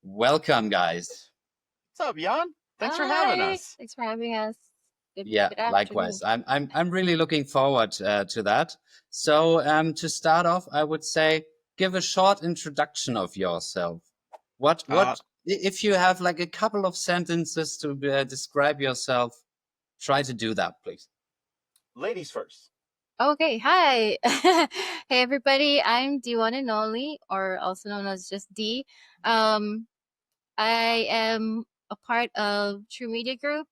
Welcome, guys. What's up, Jan? Thanks for having Hi, us. thanks for having us. Yeah, Good afternoon. likewise. I'm really looking forward to that. So, to start off, I would say give a short introduction of yourself. Uh, If you have like a couple of sentences to describe yourself, try to do that, please. Ladies first. Okay, hi. Hey everybody, I'm D one and only, or also known as just D. Um, I am a part of True Media Group,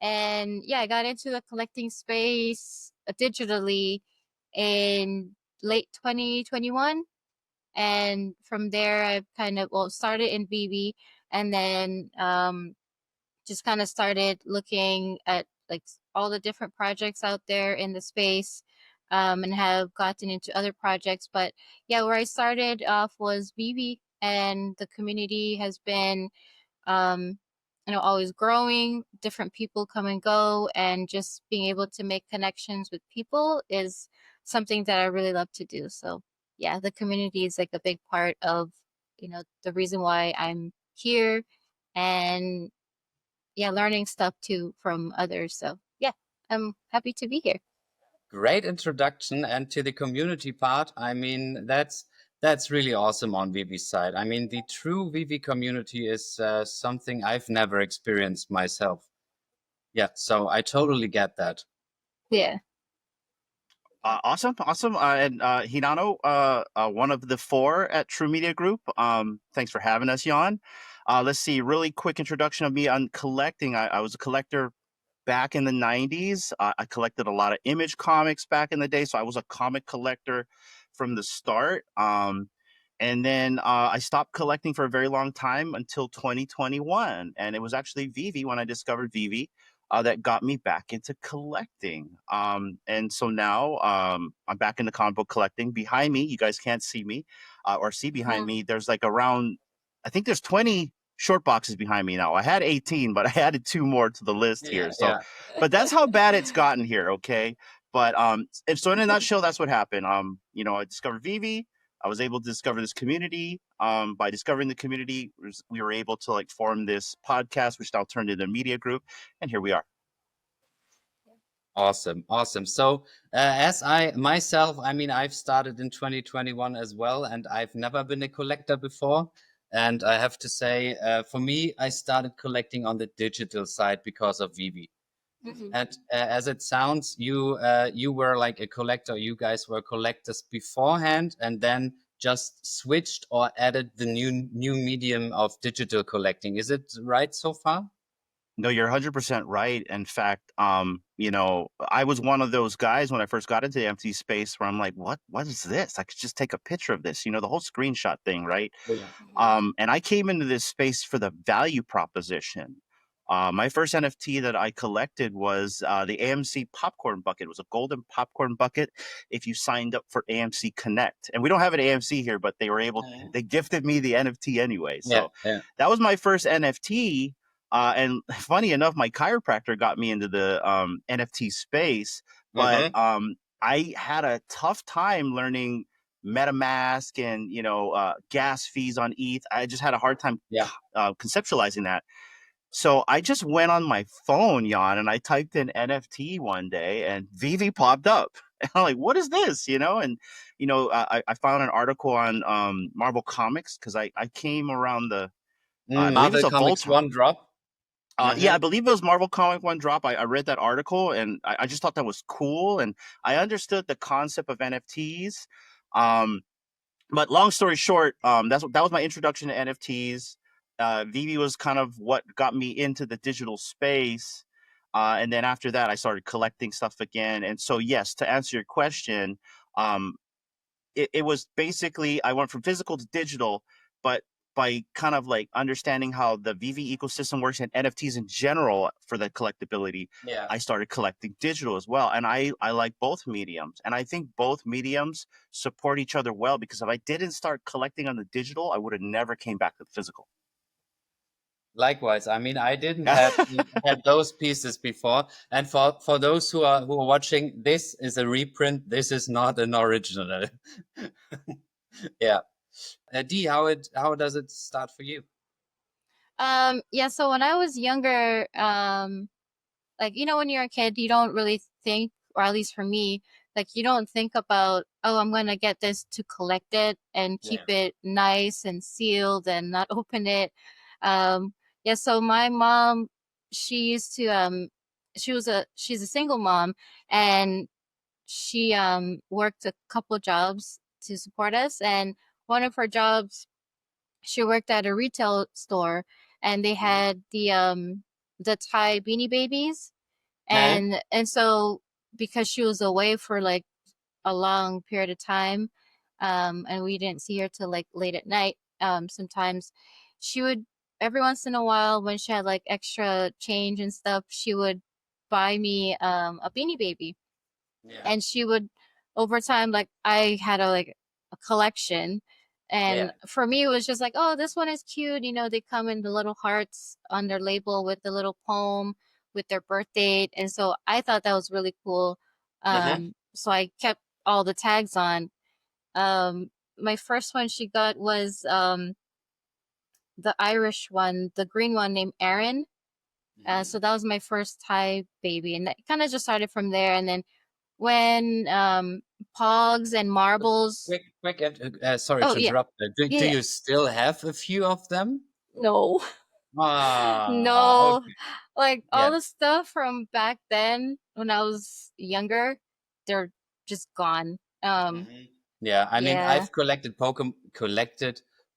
and yeah, I got into the collecting space digitally in late 2021, and from there I've kind of started in VeVe, and then just kind of started looking at like all the different projects out there in the space, and have gotten into other projects. But yeah, where I started off was VeVe, and the community has been, um, always growing. Different people come and go, and just being able to make connections with people is something that I really love to do. So yeah, the community is like a big part of, the reason why I'm here. And yeah, learning stuff too from others. So yeah, I'm happy to be here. Great introduction, and to the community part. I mean, that's really awesome on VeVe's side. I mean, the true VeVe community is something I've never experienced myself. Yeah, so I totally get that. Yeah. Awesome. And Hinano, one of the four at True Media Group. Thanks for having us, Jan. Let's see. Really quick introduction of me on collecting. I was a collector back in the 90s. I collected a lot of Image comics back in the day, so I was a comic collector from the start. And then I stopped collecting for a very long time until 2021, and it was actually VeVe when I discovered VeVe that got me back into collecting. And so now I'm back into comic book collecting. Behind me, you guys can't see me or see behind me. There's like around, I think there's 20 short boxes behind me now. I had 18, but I added 2 more to the list here. So, Yeah. but that's how bad it's gotten here. Okay. But and so in a nutshell, that's what happened. I discovered VeVe. I was able to discover this community. By discovering the community, we were able to like form this podcast, which now turned into a media group, and here we are. Awesome. So, as I myself, I mean, I've started in 2021 as well, and I've never been a collector before. And I have to say, for me, I started collecting on the digital side because of VeVe. And as it sounds, you were like a collector. You guys were collectors beforehand, and then just switched or added the new medium of digital collecting. Is it right so far? No, you're 100% right. In fact, I was one of those guys when I first got into the NFT space where I'm like, what is this? I could just take a picture of this, the whole screenshot thing, right? Yeah. And I came into this space for the value proposition. My first NFT that I collected was the AMC popcorn bucket. It was a golden popcorn bucket if you signed up for AMC Connect. And we don't have an AMC here, but they gifted me the NFT anyway. So that was my first NFT. And funny enough, my chiropractor got me into the NFT space, but I had a tough time learning MetaMask and gas fees on ETH. I just had a hard time conceptualizing that. So I just went on my phone, Jan, and I typed in NFT one day, and VeVe popped up. And I'm like, what is this? I found an article on Marvel Comics because I came around the I believe it's Marvel a Comics Voltron. One Drop. Yeah, I believe it was Marvel Comic One Drop. I read that article and I just thought that was cool, and I understood the concept of NFTs. But long story short, that was my introduction to NFTs. VeVe was kind of what got me into the digital space, and then after that, I started collecting stuff again. And so, yes, to answer your question, um, it was basically I went from physical to digital, but by kind of like understanding how the VeVe ecosystem works and NFTs in general for the collectability, I started collecting digital as well. And I like both mediums. And I think both mediums support each other well, because if I didn't start collecting on the digital, I would have never came back to the physical. Likewise, I mean, I didn't have had those pieces before, and for those who are watching, this is a reprint. This is not an original. Yeah, Dee, how does it start for you? Yeah, so when I was younger, like, when you're a kid, you don't really think, or at least for me, like, you don't think about, oh, I'm gonna get this to collect it and keep Yeah. it nice and sealed and not open it. Um, yeah, so my mom, she used to, she's a single mom, and she worked a couple jobs to support us, and one of her jobs, she worked at a retail store, and they Mhm. had the Thai Beanie Babies, Okay. and so because she was away for like a long period of time, and we didn't see her till like late at night, sometimes she would, every once in a while, when she had like extra change and stuff, she would buy me a Beanie Baby. Yeah. And she would, over time, like, I had a collection, Yeah. and for me it was just like, oh, this one is cute, they come in the little hearts on their label with the little poem with their birth date, and so I thought that was really cool. Uh-huh. So I kept all the tags on. My first one she got was the Irish one, the green one, named Aaron. So Mhm. that was my first Thai baby, and that kind of just started from there. And then when Pogs and Marbles. Quick, sorry Oh to yeah, interrupt. Do yeah, you still have a few of them? no, Ah, no, okay. like Yeah. all the stuff from back then when I was younger, they're just gone. Mhm. Yeah, I mean, Yeah. I've collected Pokemon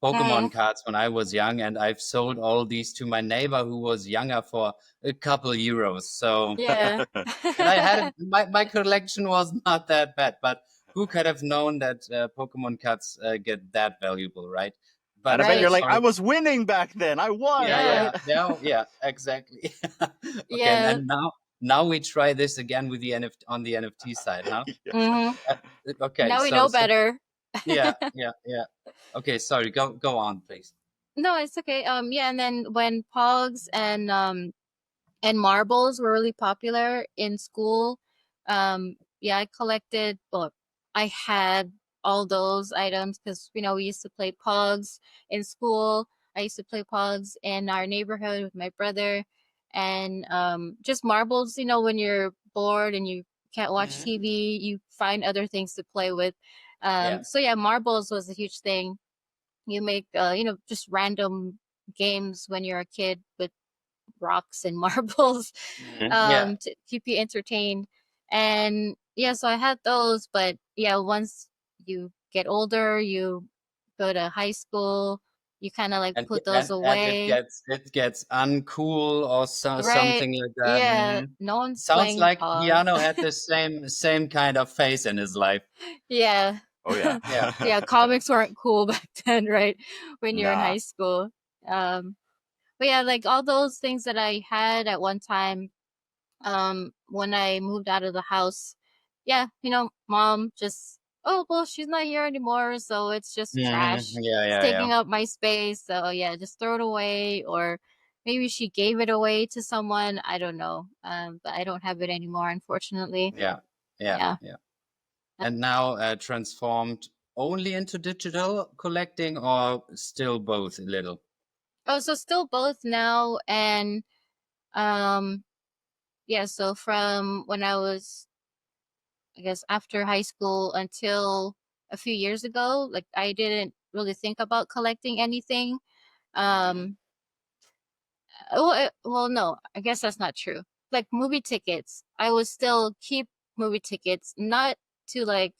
Mm, cards when I was young, and I've sold all these to my neighbor who was younger for a couple euros. So, yeah. and I had it, my collection was not that bad, but who could have known that Pokemon cards get that valuable, right? And I But bet you're Right. like, I sorry. was winning back then. I won, Yeah, Yeah. right? yeah, yeah, yeah, exactly. Okay, Yeah. and now we try this again with the NFT on the NFT side, huh? Yeah. Hmm. Uh, okay, Now we so know better. yeah, yeah, yeah. Okay, sorry. Go on, please. No, it's okay. Yeah, and then when Pogs and marbles were really popular in school. Yeah, I collected, well, I had all those items because, we used to play Pogs in school. I used to play Pogs in our neighborhood with my brother. And just marbles, when you're bored and you can't watch Hmm. TV, you find other things to play with. Yeah. So yeah, marbles was a huge thing. You make, just random games when you're a kid with rocks and marbles, Hmm. Yeah. to keep you entertained. And yeah, so I had those, but yeah, once you get older, you go to high school, you kind of like And put those and away. it gets uncool or Right. something like that. Yeah, Hmm. no one's Sounds playing like Pogs. Keanu had the same kind of phase in his life. Yeah. Oh, yeah. Yeah. Yeah, comics weren't cool back then, right? When you're in Nah. high school. Um, but yeah, like all those things that I had at one time, when I moved out of the house, yeah, mom just, oh, well, she's not here anymore, so it's just Hmm. trash. Yeah, It's yeah, yeah, taking up my space, so yeah, just throw it away. Or maybe she gave it away to someone, I don't know. But I don't have it anymore, unfortunately. yeah, yeah, Yeah. yeah. And now transformed only into digital collecting, or still both a little? Oh, so still both now. And um yeah, so from when I was, I guess, after high school until a few years ago, like, I didn't really think about collecting anything. Hmm. Um, well, no, I guess that's not true. Like movie tickets, I would still keep movie tickets, not to like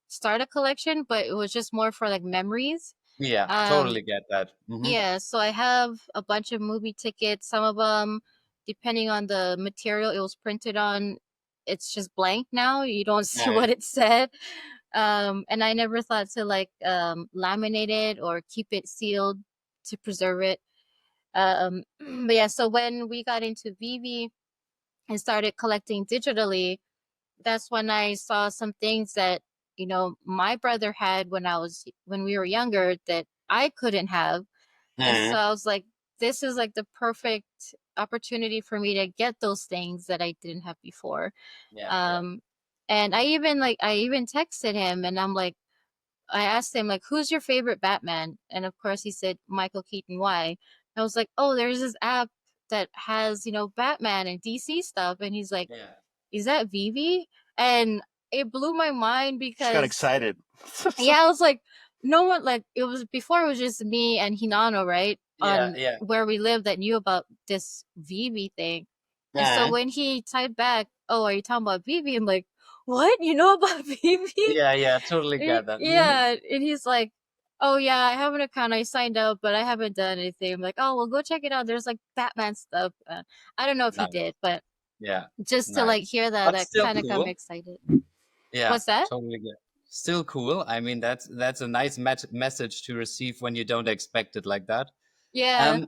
start a collection, but it was just more for like memories. Yeah, Um, totally get that. Hmm. yeah, so I have a bunch of movie tickets. Some of them, depending on the material it was printed on, it's just blank now. You don't see Yeah. what it said. And I never thought to like laminate it or keep it sealed to preserve it. But yeah, so when we got into VeVe and started collecting digitally, that's when I saw some things that, my brother had when we were younger that I couldn't have. And so Mhm. I was like, this is like the perfect opportunity for me to get those things that I didn't have before. Yeah, yeah. Um, and I even texted him, and I asked him like, who's your favorite Batman? And of course he said Michael Keaton. Why? I was like, oh, there's this app that has, Batman and DC stuff. And he's like, Yeah. is that VeVe? And it blew my mind Just got because, excited. yeah, I was like, no one, like, it was before, it was just me and Hinano, right? Yeah. On Yeah. where we lived that knew about this VeVe thing. And so Uh, when he typed back, oh, are you talking about VeVe? I'm like, what? You know about VeVe? yeah. Yeah. Totally get that. Yeah. And he's like, oh, yeah, I have an account. I signed up, but I haven't done anything. I'm like, oh, well, go check it out. There's like Batman stuff. I don't know if he Nice. did, but Yeah. just to like Nice. hear that, But that still kind of got me cool. excited. Yeah. What's that? Totally good. Still cool. I mean, that's a nice message to receive when you don't expect it like that. Yeah. Um,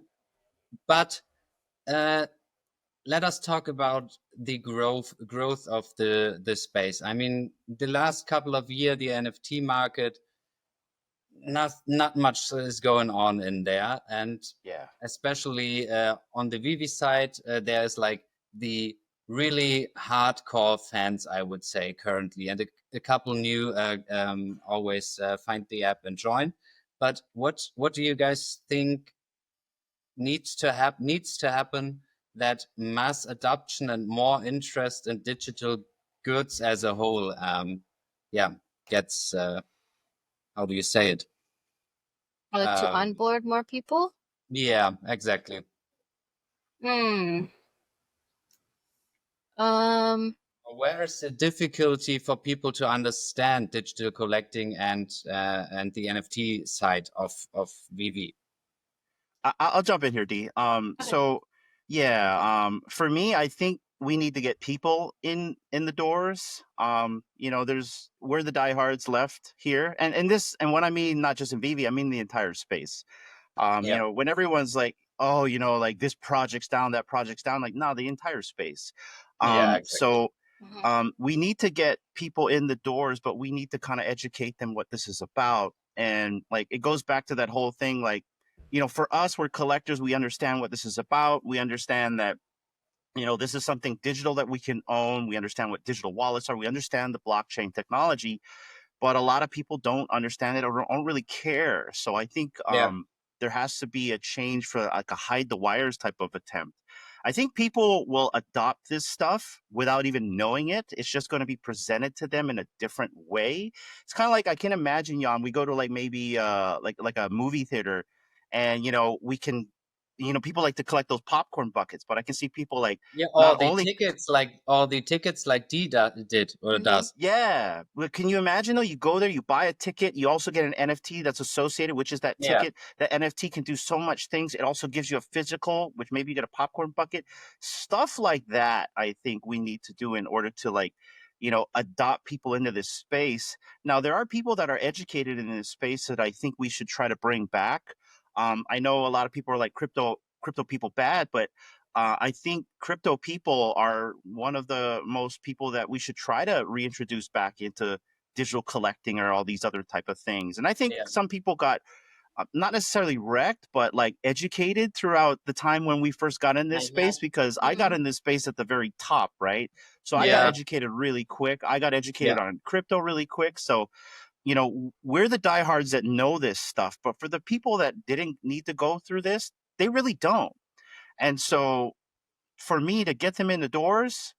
but uh, let us talk about the growth of the space. I mean, the last couple of years, the NFT market, not much is going on in there, and Yeah. especially on the VeVe side, there's like the really hardcore fans, I would say, currently, and a couple new always find the app and join. But what do you guys think needs to happen that mass adoption and more interest in digital goods as a whole, yeah, gets how do you say it? To Um, onboard more people? yeah, exactly. Hmm. Um, Where is the difficulty for people to understand digital collecting and the NFT side of VeVe? I'll jump in here, D. okay. So yeah, for me, I think we need to get people in the doors. We're the diehards left here, and what I mean, not just in VeVe, I mean the entire space. Yeah, When everyone's like, oh, like this project's down, that project's down, like, no, the entire space. yeah, exactly. So Mhm. we need to get people in the doors, but we need to kind of educate them what this is about. And like, it goes back to that whole thing, like, for us, we're collectors. We understand what this is about. We understand that, this is something digital that we can own. We understand what digital wallets are. We understand the blockchain technology, but a lot of people don't understand it or don't really care. So I think Yeah, there has to be a change for like a hide the wires type of attempt. I think people will adopt this stuff without even knowing it. It's just going to be presented to them in a different way. It's kind of like I can imagine, Jan, we go to like maybe like a movie theater, and we can, people like to collect those popcorn buckets, but I can see people like yeah. not only All the tickets like did or Mhm. does. yeah. But can you imagine though? You go there, you buy a ticket, you also get an NFT that's associated, which is that Yeah, ticket. That NFT can do so much things. It also gives you a physical, which maybe you get a popcorn bucket. Stuff like that, I think we need to do in order to like, adopt people into this space. Now, there are people that are educated in this space that I think we should try to bring back. I know a lot of people are like crypto people bad, but I think crypto people are one of the most people that we should try to reintroduce back into digital collecting or all these other type of things. And I think yeah. some people got not necessarily wrecked, but like educated throughout the time when we first got in this Mhm. space, because I got Mhm. in this space at the very top, right? So I got Yeah, educated really quick. I got educated yeah, on crypto really quick. So, we're the diehards that know this stuff, but for the people that didn't need to go through this, they really don't. And so for me to get them in the doors,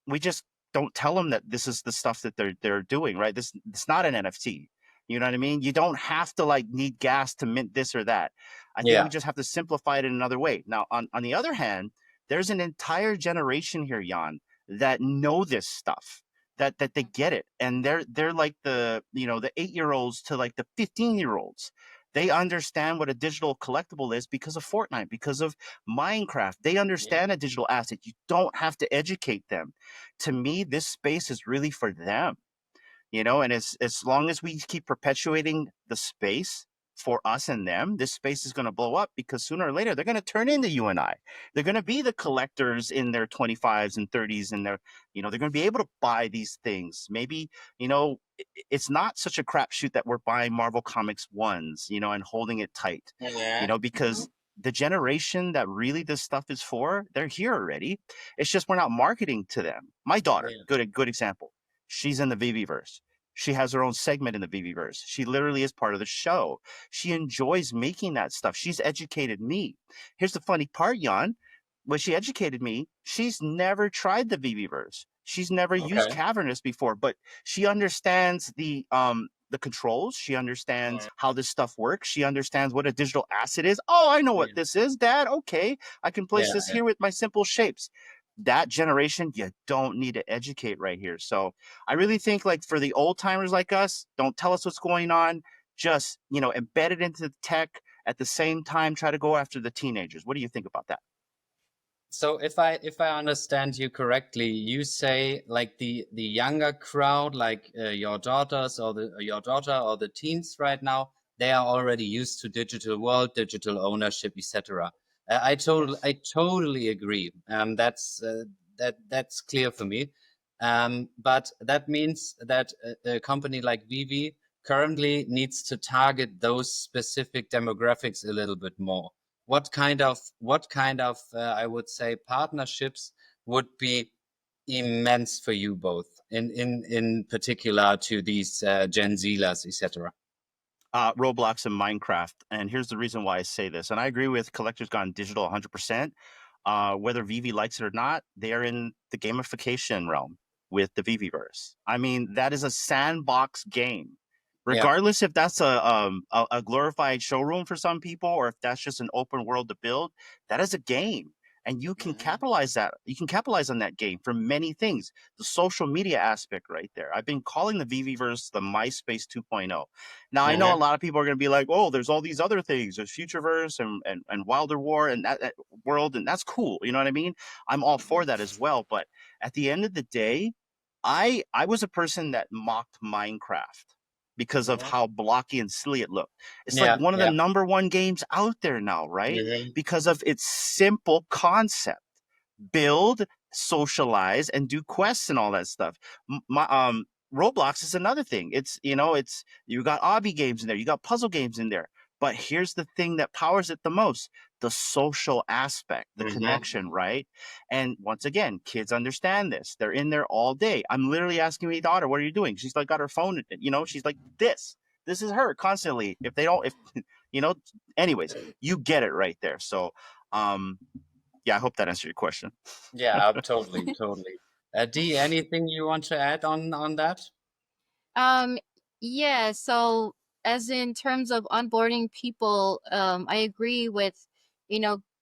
we just don't tell them that this is the stuff that they're doing, right? This it's not an NFT. You know what I mean? You don't have to like need gas to mint this or that. I think we yeah, just have to simplify it in another way. Now, on the other hand, there's an entire generation here, Jan, that know this stuff. That they get it, and they're like the 8-year-olds to like the 15-year-olds. They understand what a digital collectible is because of Fortnite, because of Minecraft. They yeah, understand a digital asset. You don't have to educate them. To me, this space is really for them, and as long as we keep perpetuating the space for us and them, this space is going to blow up, because sooner or later they're going to turn into you and I. They're going to be the collectors in their 25s and 30s, and they're going to be able to buy these things. Maybe, it's not such a crapshoot that we're buying Marvel Comics ones, and holding it tight, yeah, because the generation that really this stuff is for, they're here already. It's just we're not marketing to them. My daughter, yeah. good example. She's in the veveverse. She has her own segment in the veveverse. She literally is part of the show. She enjoys making that stuff. She's educated me. Here's the funny part, Jan. When she educated me, she's never tried the veveverse. She's never used Okay. Cavernous before, but she understands the controls. She understands how this stuff works. She understands what a digital asset is. Oh, I know what Yeah. this is, Dad. Okay, I can place Yeah. this Yeah. here with my simple shapes. That generation, you don't need to educate right here. So I really think, like, for the old timers like us, don't tell us what's going on. Just, embed it into the tech. At the same time, try to go after the teenagers. What do you think about that? So if I understand you correctly, you say like the younger crowd, like your daughters or your daughter or the teens right now, they are already used to digital world, digital ownership, etc. Yes. I totally agree. That's clear for me. But that means that a company like VeVe currently needs to target those specific demographics a little bit more. What kind of I would say partnerships would be immense for you both in particular to these Gen Zers, etc. Roblox and Minecraft. And here's the reason why I say this. And I agree with Collectors Gone Digital 100%. Whether VeVe likes it or not, they are in the gamification realm with the veveverse. I mean, that is a sandbox game. Yeah. Regardless if that's a glorified showroom for some people or if that's just an open world to build, that is a game. And you can Mhm. capitalize that. You can capitalize on that game for many things. The social media aspect right there. I've been calling the veveverse the MySpace 2.0. Now I know a Mhm. lot of people are going to be like, "Oh, there's all these other things. There's Futureverse and Wilder War and that world, and that's cool." You know what I mean? I'm all for that as well. But at the end of the day, I was a person that mocked Minecraft because of Mhm. how blocky and silly it looked. It's like Yeah. one of the Yeah. number one games out there now, right? Mhm. Because of its simple concept: build, socialize, and do quests and all that stuff. Roblox is another thing. It's you got obby games in there, you got puzzle games in there. But here's the thing that powers it the most: the social aspect, the connection, Mhm. right? And once again, kids understand this. They're in there all day. I'm literally asking my daughter, "What are you doing?" She's like, got her phone, she's like, this. This is her constantly. If they don't, if you know, anyways, you get it right there. So, um, yeah, I hope that answered your question. Yeah. Totally. Totally. Dee, anything you want to add on that? Um, yeah, so as in terms of onboarding people, I agree with,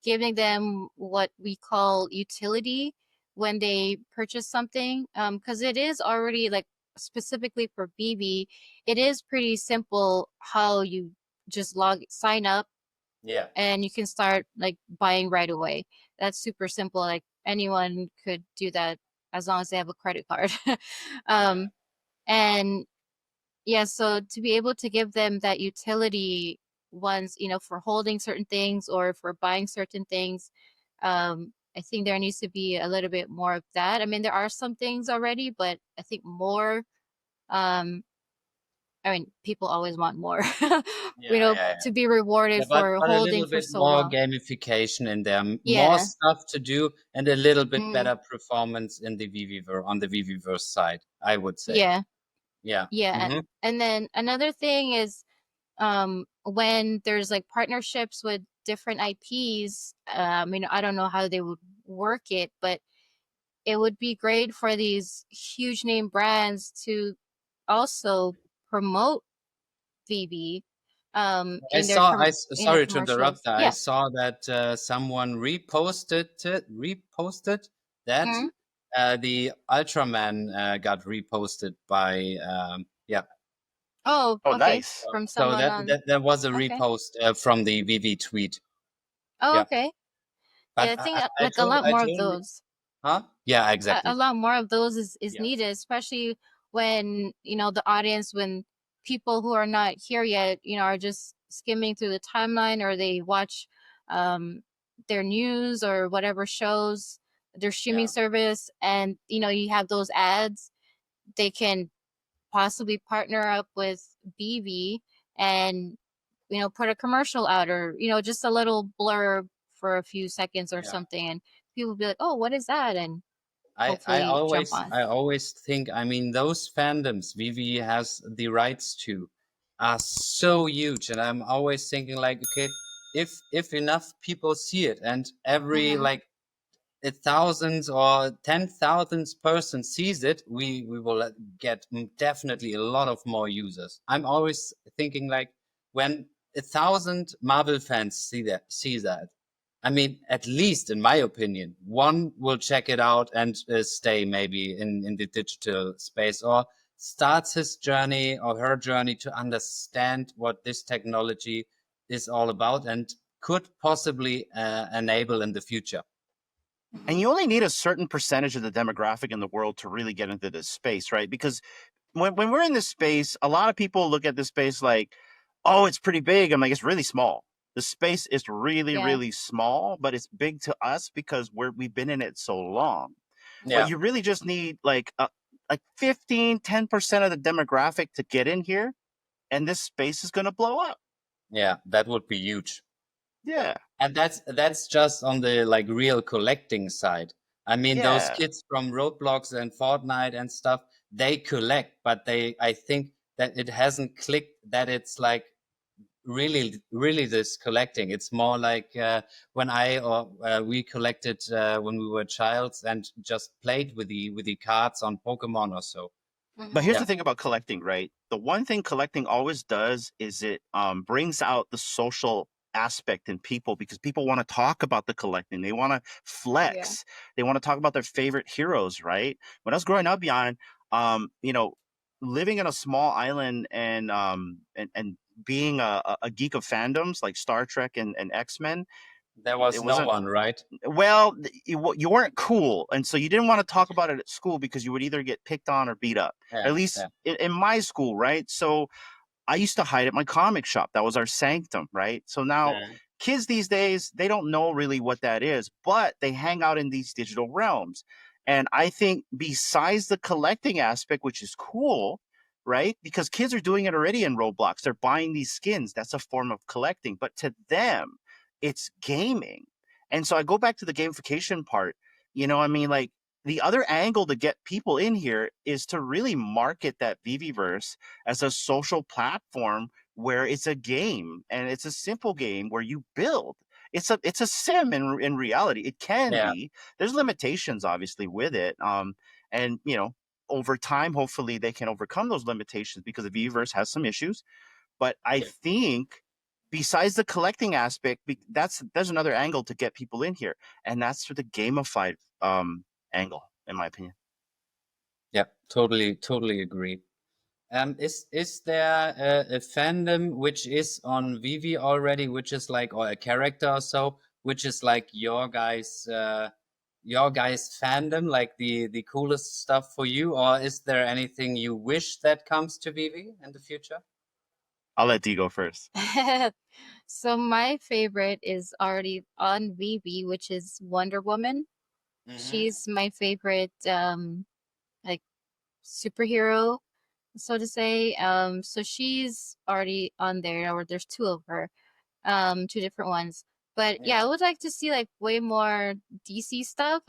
giving them what we call utility when they purchase something. Because it is already like specifically for BB, it is pretty simple how you just sign up Yeah. and you can start like buying right away. That's super simple. Like anyone could do that as long as they have a credit card. Yeah. Um, and yeah, so to be able to give them that utility once, for holding certain things or for buying certain things, I think there needs to be a little bit more of that. I mean, there are some things already, but I think more, um, I mean, people always want more, Yeah. Yeah. to be Yeah, rewarded for but a holding little for bit so more long. gamification in there, more Yeah. stuff to do, and a little bit Mm, better performance in the VVverse on the VVverse side, I would say. yeah. Yeah. Yeah. Hmm. And then another thing is, when there's like partnerships with different IPs, I don't know how they would work it, but it would be great for these huge name brands to also promote VB in their Sorry to interrupt. commercials. I Yeah. saw that someone reposted that Mhm. the Ultraman got reposted by yeah. Oh, Oh, okay. nice. From So someone that on. that that was a Okay. repost from the VV tweet. Oh, Yeah, okay. Yeah, but I think I like a told lot I more of told you, those. huh? Yeah, A exactly. lot more of those is Yeah, needed, especially when, the audience, when people who are not here yet, are just skimming through the timeline, or they watch um, their news or whatever shows, their streaming yeah, service, and, you have those ads. They can possibly partner up with BV and, put a commercial out, or, just a little blurb for a few seconds or yeah. something. And people will be like, oh, what is that? And I hopefully jump always on. I always think, I mean, those fandoms VeVe has the rights to are so huge, and I'm always thinking like, okay, if enough people see it, and every Hmm. like 1,000 or 10,000 person sees it, we will get definitely a lot of more users. I'm always thinking like, when 1,000 Marvel fans see that, I mean, at least in my opinion, one will check it out and stay maybe in the digital space, or starts his journey or her journey to understand what this technology is all about and could possibly enable in the future. And you only need a certain percentage of the demographic in the world to really get into this space, right? Because when we're in this space, a lot of people look at this space like, oh, it's pretty big. I'm like, it's really small. The space is really, Yeah. really small, but it's big to us because we've been in it so long. Yeah. But you really just need like 15, 10% of the demographic to get in here, and this space is going to blow up. Yeah, that would be huge. Yeah. And that's just on the like real collecting side. I mean, those Yeah. kids from Roblox and Fortnite and stuff, they collect, but I think that it hasn't clicked that it's like really this collecting. It's more like when we collected when we were childs and just played with the cards on Pokemon or so. But here's Yeah. the thing about collecting, right? The one thing collecting always does is it brings out the social aspect in people, because people want to talk about the collecting. They want to flex. They want to talk about their favorite heroes, right? When I was growing up, Jan, you know, living in a small island and being a geek of fandoms like Star Trek and X-Men, There it was no wasn't, one, right? well, you weren't cool, and so you didn't want to talk about it at school because you would either get picked on or beat up. Yeah, At least yeah, in my school, right? So I used to hide at my comic shop. That was our sanctum, right? So now yeah, kids these days, they don't know really what that is, but they hang out in these digital realms. And I think besides the collecting aspect, which is cool, right? Because kids are doing it already in Roblox. They're buying these skins. That's a form of collecting. But to them, it's gaming. And so I go back to the gamification part. You know, I mean, like, the other angle to get people in here is to really market that veveverse as a social platform where it's a game, and it's a simple game where you build. It's a sim in reality. It can yeah, be. There's limitations obviously with it. And you know, over time, hopefully they can overcome those limitations, because the veveverse has some issues. But I yeah. think besides the collecting aspect, there's another angle to get people in here, and that's for the gamified angle, in my opinion. Yeah, totally agree. Is there a fandom which is on VeVe already, which is like, or a character or so, which is like your guys fandom, like the coolest stuff for you, or is there anything you wish that comes to VeVe in the future? I'll let Dee go first. So my favorite is already on VeVe, which is Wonder Woman. Mm-hmm. She's my favorite like superhero, so to say. So she's already on there, or there's two of her, two different ones. But yeah, Yeah. I would like to see like way more DC stuff.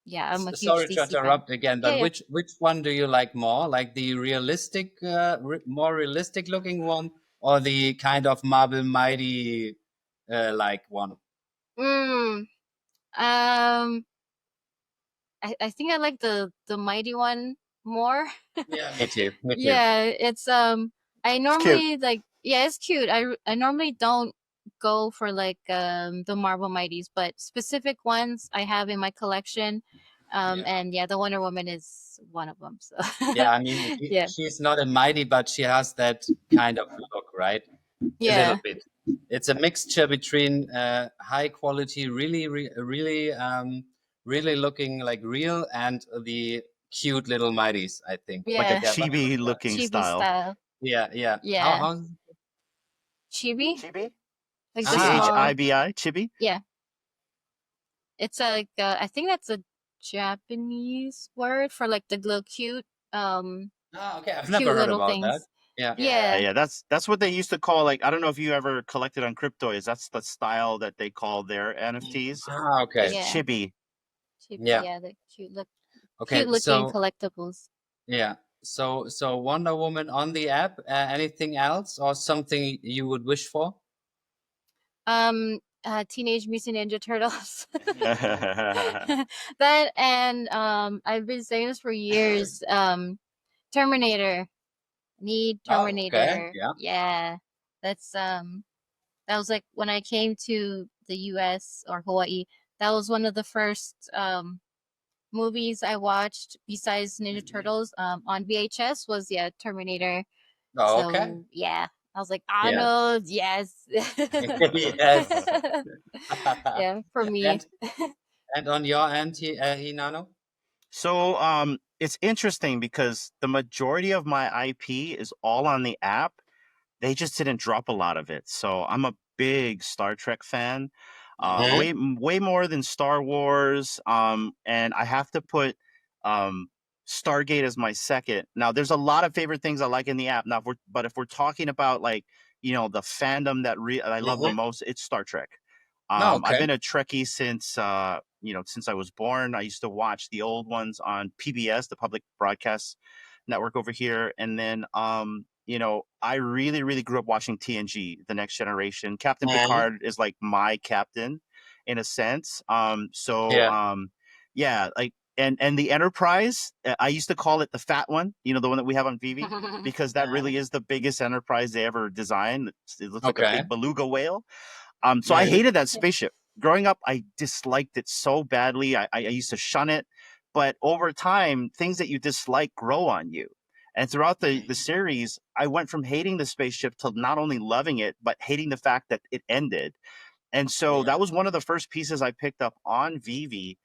Yeah, I'm a huge Sorry to DC fan. interrupt again, Yeah, but yeah. which one do you like more? Like the realistic, more realistic looking one, or the kind of Marvel Mighty like one? Mm, um, I think I like the mighty one more. Yeah, me too. Me too. Yeah, it's I It's cute. normally like, yeah, it's cute. I normally don't go for like the Marvel Mighties, but specific ones I have in my collection. Yeah. And yeah, the Wonder Woman is one of them. So Yeah, I mean, yeah. she's not a mighty, but she has that kind of look, right? A little Yeah. bit. It's a mixture between high quality, really looking like real, and the cute little mighties, I think. Like a Yeah. Yeah, but chibi looking Chibi style. style. yeah, yeah. Yeah. How Chibi? Chibi? Like the small. Chibi? Chibi? Yeah. It's like I think that's a Japanese word for like the little cute okay, I've never cute heard little about that. things. Yeah. Yeah, Yeah. yeah. That's what they used to call, like, I don't know if you ever collected on Cryptoys. That's the style that they call their NFTs. Ah, okay. Is Yeah. chibi. Chibi, Yeah. yeah, the cute look. Cute Okay, looking so collectibles. yeah, so Wonder Woman on the app. Anything else or something you would wish for? Teenage Mutant Ninja Turtles. That and I've been saying this for years. Terminator. Need Oh, okay, Terminator. yeah. Yeah. That's that was like when I came to the US or Hawaii, that was one of the first movies I watched besides Ninja Mhm. Turtles on VHS was yeah, Terminator. Oh, okay. So yeah. I was like, Yeah. Arnold, yes. Yes. Yeah, for me. And and on your end, Hinano? So it's interesting because the majority of my IP is all on the app. They just didn't drop a lot of it. So I'm a big Star Trek fan, Hmm. way more than Star Wars. And I have to put um, Stargate as my second. Now, there's a lot of favorite things I like in the app. Now, but if we're talking about like the fandom that I love the Hmm. most, it's Star Trek. No, I've okay. been a Trekkie since since I was born. I used to watch the old ones on PBS, the public broadcast network over here, and then I really really grew up watching TNG, The Next Generation. Captain Hmm. Picard is like my captain in a sense. Yeah. Yeah, like and the Enterprise, I used to call it the fat one, the one that we have on VeVe, because that Uh, really is the biggest Enterprise they ever designed. It looks like a okay. big beluga whale. So I Hmm. hated that spaceship. Growing up, I disliked it so badly. I used to shun it. But over time, things that you dislike grow on you. And throughout the series, I went from hating the spaceship to not only loving it, but hating the fact that it ended. And so Yeah. that was one of the first pieces I picked up on VeVe.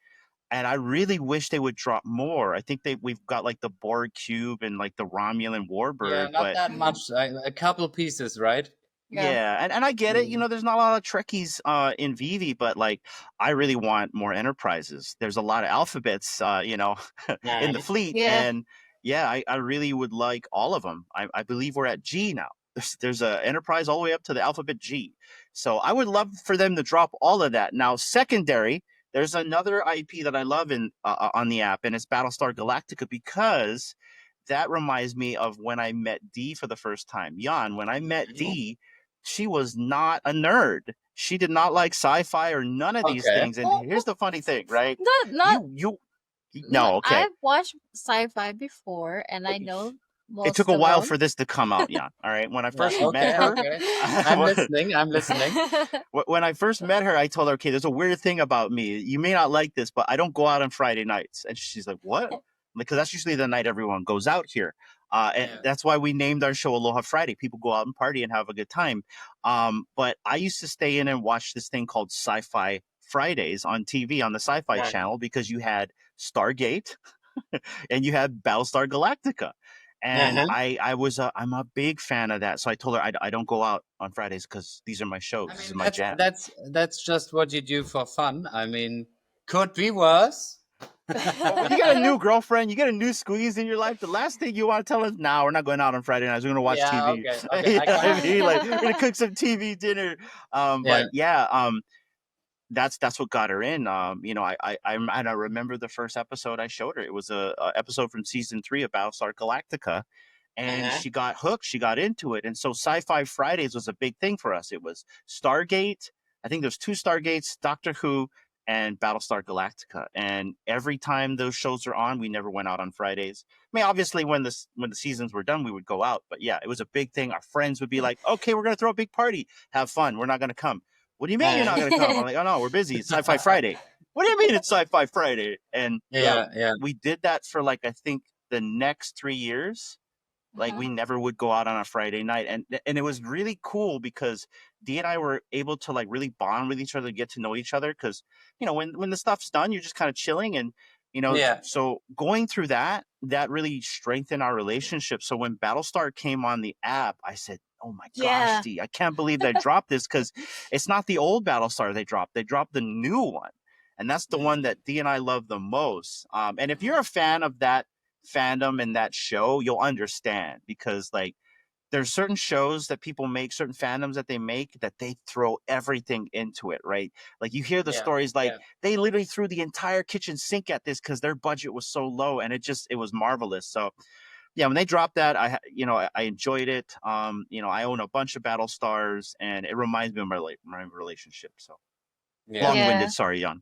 And I really wish they would drop more. I think we've got like the Borg cube and like the Romulan Yeah, Warbird, not but that much. A couple pieces, right? Yeah. yeah, and I get it. Mm. There's not a lot of Trekkies in VeVe, but like I really want more Enterprises. There's a lot of alphabets, in the Mhm. fleet, Yeah. and yeah, I really would like all of them. I believe we're at G now. There's a Enterprise all the way up to the alphabet G. So I would love for them to drop all of that. Now, secondary, there's another IP that I love in on the app, and it's Battlestar Galactica because that reminds me of when I met Dee for the first time. Jan, when I met Mhm. Dee, she was not a nerd. She did not like sci-fi or none of these Okay. things. And here's the funny thing, right? Not You no, okay. I've watched sci-fi before and I know It took most a of while them. for this to come out, Jan. All right. When I Yeah, first met okay, her, okay. I'm listening. I'm listening. when I first met her, I told her, okay, there's a weird thing about me. You may not like this, but I don't go out on Friday nights. And she's like, what? Because that's usually the night everyone goes out here. And Yeah. that's why we named our show Aloha Friday. People go out and party and have a good time. But I used to stay in and watch this thing called Sci-Fi Fridays on TV on the Sci-Fi Mhm. Channel because you had Stargate and you had Battlestar Galactica. And Mhm. I'm a big fan of that. So I told her I don't go out on Fridays because these are my shows. I This is mean, my that's jam. that's just what you do for fun. I mean, could be worse. Well, when you get a new girlfriend, you get a new squeeze in your life. The last thing you want to tell us, "Nah, we're not going out on Friday nights. We're going to watch Yeah, TV." okay, okay, You I know what got I it. mean? Like we're going to cook some TV dinner. Yeah. But yeah, that's what got her in. And I remember the first episode I showed her. It was a episode from season 3 of Battlestar Galactica, and Mhm. she got hooked. She got into it, and so Sci-Fi Fridays was a big thing for us. It was Stargate. I think there's 2 Stargates, Doctor Who, and Battlestar Galactica. And every time those shows are on, we never went out on Fridays. I mean, obviously, when the seasons were done, we would go out. But yeah, it was a big thing. Our friends would be like, "Okay, we're gonna throw a big party, have fun. We're not gonna come." What do you mean you're not going to come? I'm like, oh no, we're busy. It's Sci-Fi Friday. What do you mean it's Sci-Fi Friday? And yeah, Yeah, yeah. we did that for like I think the next 3 years. Like Mhm. we never would go out on a Friday night, and it was really cool because Dee and I were able to like really bond with each other, get to know each other. Because when the stuff's done, you're just kind of chilling, and Yeah. so going through that really strengthened our relationship. So when Battlestar came on the app, I said, "Oh my gosh, Yeah. Dee, I can't believe they dropped this because it's not the old Battlestar they dropped. They dropped the new one, and that's the one Mhm. that Dee and I love the most. And if you're a fan of that fandom and that show, you'll understand because like there's certain shows that people make, certain fandoms that they make, that they throw everything into it, right? Like you hear the Yeah, stories like yeah, they literally threw the entire kitchen sink at this because their budget was so low, and it was marvelous. So yeah, when they dropped that, I enjoyed it. I own a bunch of Battle Stars, and it reminds me of my relationship. So yeah. long-winded, Yeah. sorry, Jan.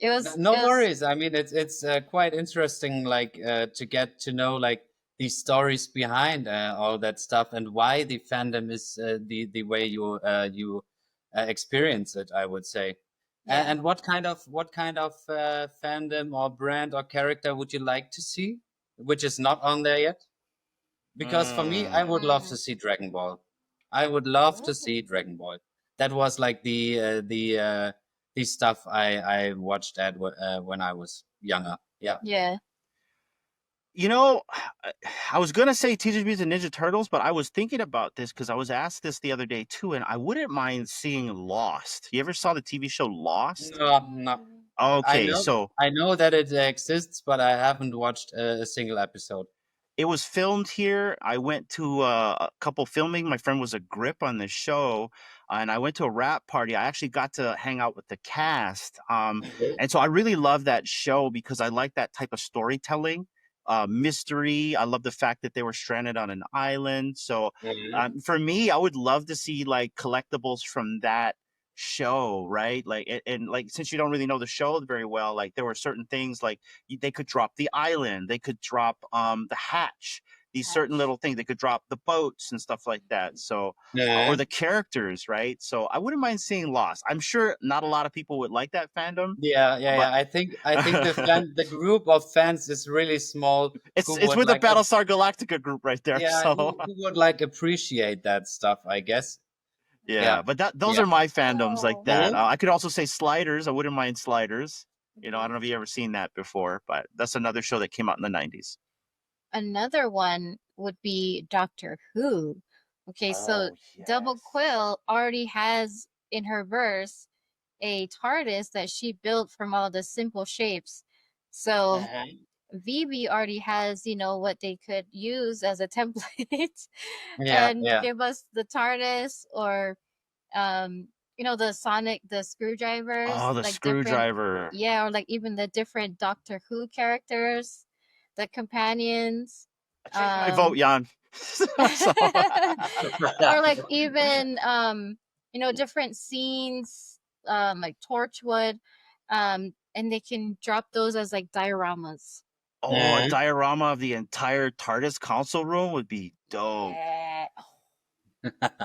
It No, was. no It was. worries. I mean, it's quite interesting, like to get to know like the stories behind all that stuff and why the fandom is the way you experience it. I would say. Yeah. And what kind of fandom or brand or character would you like to see, which is not on there yet? Because for me, I would love to Mm. see Dragon Ball. I would love to see Dragon Ball. That was like the stuff I watched when I was younger. Yeah. Yeah. You know, I was gonna say Teenage Mutant Ninja Turtles, but I was thinking about this because I was asked this the other day too, and I wouldn't mind seeing Lost. You ever saw the TV show Lost? No, no. I Okay, know so I know that it exists, but I haven't watched a single episode. it was filmed here. I went to a couple filming. My friend was a grip on the show, and I went to a wrap party. I actually got to hang out with the cast, Okay. and so I really love that show because I like that type of storytelling, mystery. I love the fact that they were stranded on an island. So Mhm. for me, I would love to see like collectibles from that show, right? Like, and like since you don't really know the show very well, like there were certain things like they could drop the island, they could drop the hatch, these certain Hatch. little things, they could drop the boats and stuff like that. So or Yeah. the characters, right? So I wouldn't mind seeing Lost. I'm sure not a lot of people would like that fandom, Yeah, yeah, but yeah. I think the group of fans is really small who it's would with the like Battlestar Galactica group right there. yeah, So who would like appreciate that stuff, I guess. Yeah. yeah, but those Yeah. are my fandoms like that. Oh. Mhm. I could also say Sliders. I wouldn't mind Sliders. I don't know if you ever seen that before, but that's another show that came out in the 90s. Another one would be Doctor Who. Okay, so Oh, Double yes. Quill already has in her verse a TARDIS that she built from all the simple shapes. So Mhm. VeVe already has, what they could use as a template Yeah, and yeah. give us the TARDIS or the screwdrivers, Oh, the like different, screwdriver. yeah, or like even the different Doctor Who characters, the companions, I changed my vote, um, Jan. So, or like even different scenes, like Torchwood, and they can drop those as like dioramas. oh, a Mhm. diorama of the entire TARDIS console room would be dope. Yeah.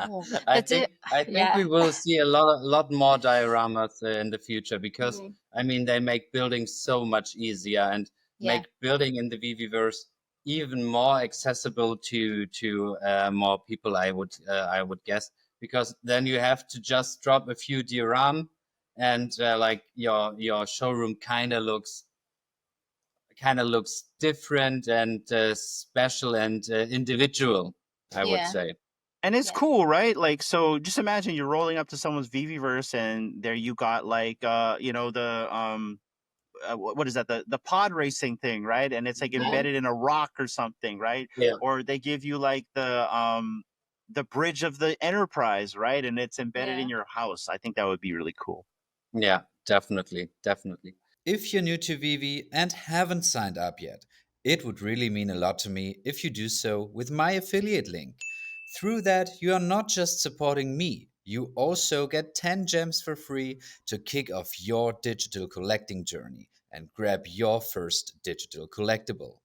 Oh, I that's think it. I think Yeah. we will see a lot more dioramas in the future because Mm, I mean they make building so much easier and yeah. make building in the VeVeverse even more accessible to more people. I would guess because then you have to just drop a few dioram and like your showroom kind of looks different and special and individual. I would Yeah. say. And it's Yeah. cool, right? Like, so just imagine you're rolling up to someone's VeVeverse, and there you got like, the what is that, the pod racing thing, right? And it's like Yeah. embedded in a rock or something, right? Yeah. Or they give you like the bridge of the Enterprise, right? And it's embedded in Yeah. your house. I think that would be really cool. Yeah, definitely, definitely. If you're new to VeVe and haven't signed up yet, it would really mean a lot to me if you do so with my affiliate link. Through that, you are not just supporting me, you also get 10 gems for free to kick off your digital collecting journey and grab your first digital collectible.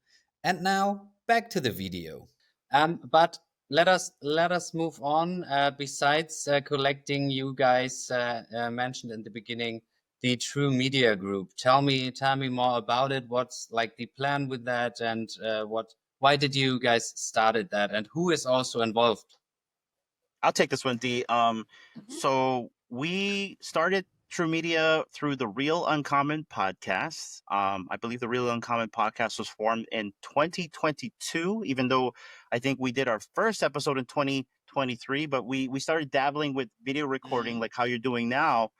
And now, back to the video. But let us move on. Besides collecting, you guys mentioned in the beginning the True Media Group. Tell me more about it. What's like the plan with that, and why did you guys started that, and who is also involved? I'll take this one, D. Mhm. So we started True Media through the Real Uncommon podcast. I believe the Real Uncommon podcast was formed in 2022, even though I think we did our first episode in 2023, but we started dabbling with video recording like how you're doing now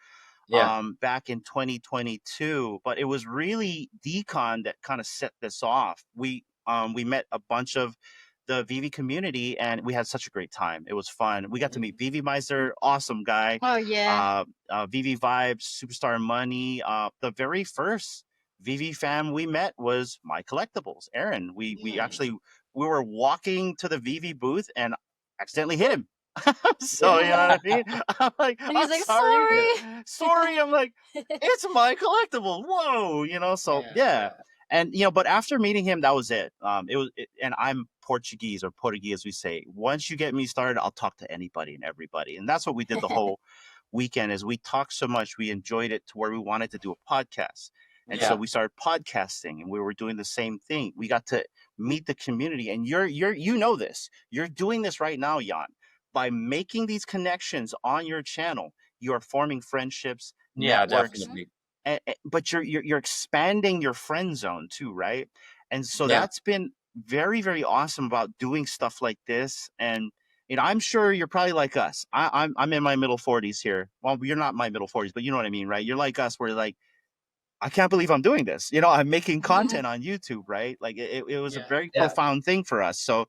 Yeah. back in 2022. But it was really Decon that kind of set this off. We met a bunch of the VeVe community, and we had such a great time. It was fun. We got to meet VeVe Meister, awesome guy. Oh yeah. VeVe Vibes, Superstar Money. The very first VeVe fan we met was My Collectibles, Aaron. We actually we were walking to the VeVe booth and accidentally hit him. So you know what I mean? I'm like, And he's I'm like, sorry, sorry. sorry. I'm like, it's My Collectible. Whoa, you know. So yeah. And but after meeting him, that was it. And I'm Portuguese, or Portuguese, as we say. Once you get me started, I'll talk to anybody and everybody, and that's what we did the whole weekend. Is we talked so much, we enjoyed it to where we wanted to do a podcast, and so we started podcasting, and we were doing the same thing. We got to meet the community, and this. You're doing this right now, Jan, by making these connections on your channel. You are forming friendships, networks, definitely. but you're expanding your friend zone too, right? And so that's been very, very awesome about doing stuff like this. And I'm sure you're probably like us. I'm in my middle 40s here. Well, you're not my middle 40s, but you know what I mean, right? You're like us, where like, I can't believe I'm doing this. I'm making content on YouTube, right? Like it was a very profound thing for us. So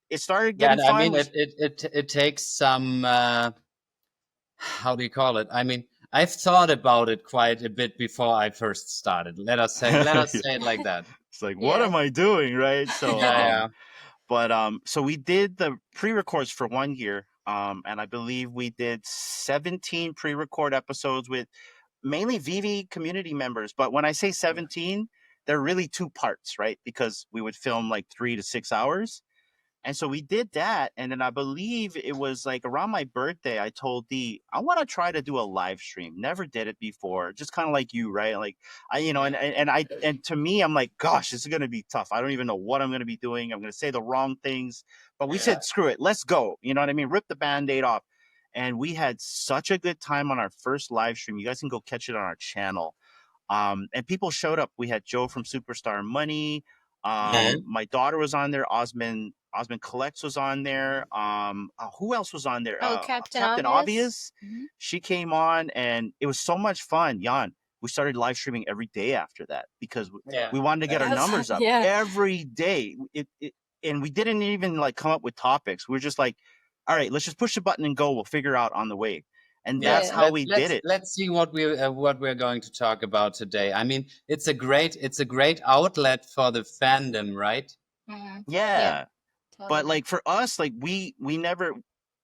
it started getting I fun. mean, it takes some how do you call it? I mean, I've thought about it quite a bit before I first started. Let us say it like that. It's like, what am I doing, right? So but so we did the pre-records for 1 year, and I believe we did 17 pre-record episodes with mainly VeVe community members. But when I say 17, they're really 2 parts, right? Because we would film like 3 to 6 hours. And so we did that. And then I believe it was like around my birthday, I told Dee, I want to try to do a live stream. Never did it before. Just kind of like you, right? Like and to me, I'm like, gosh, this is going to be tough. I don't even know what I'm going to be doing. I'm going to say the wrong things. But we said, screw it. Let's go. You know what I mean? Rip the Band-Aid off. And we had such a good time on our first live stream. You guys can go catch it on our channel. And people showed up. We had Joe from Superstar Money. My daughter was on there. Osmond Collects was on there. Who else was on there? Oh, Captain Obvious. She came on, and it was so much fun. Jan, we started live streaming every day after that because we wanted to get our numbers up every day. And we didn't even like come up with topics. We were just like, all right, let's just push the button and go. We'll figure out on the way. And that's how we did it. Let's see what we're going to talk about today. I mean, it's a great outlet for the fandom, right? Yeah. But like for us, like we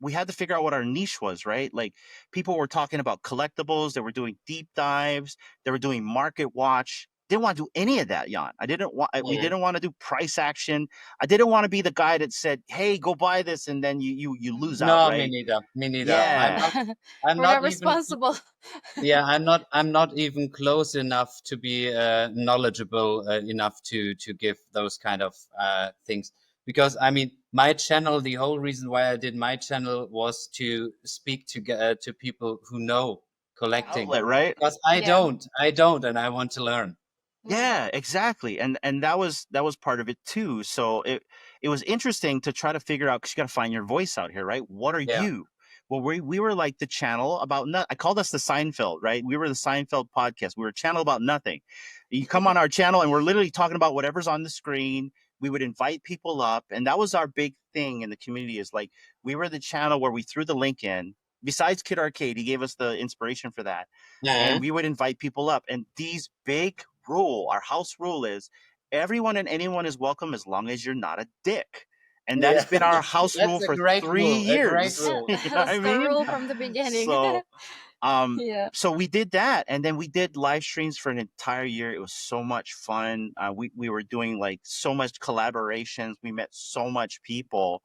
had to figure out what our niche was, right? Like people were talking about collectibles, they were doing deep dives, they were doing market watch. Didn't want to do any of that, Jan. We didn't want to do price action. I didn't want to be the guy that said, "Hey, go buy this," and then you lose out. Right? Me neither. Yeah. I'm We're not responsible. I'm not even close enough to be knowledgeable enough to give those kind of things. Because I mean, my channel, the whole reason why I did my channel was to speak to people who know collecting, right? Because I don't, and I want to learn. Yeah, exactly. And that was part of it too. So it was interesting to try to figure out, because you got to find your voice out here, right? What are you? Well, we were like the channel about I called us the Seinfeld, right? We were the Seinfeld podcast. We were a channel about nothing. You come on our channel and we're literally talking about whatever's on the screen. We would invite people up, and that was our big thing in the community, is like we were the channel where we threw the link in. Besides Kid Arcade, he gave us the inspiration for that. And we would invite people up. And Dee's big rule, our house rule, is everyone and anyone is welcome as long as you're not a dick. And that's been our house rule for 3 years. That's the rule from the beginning. So, so we did that, and then we did live streams for an entire year. It was so much fun. We were doing like so much collaborations. We met so much people,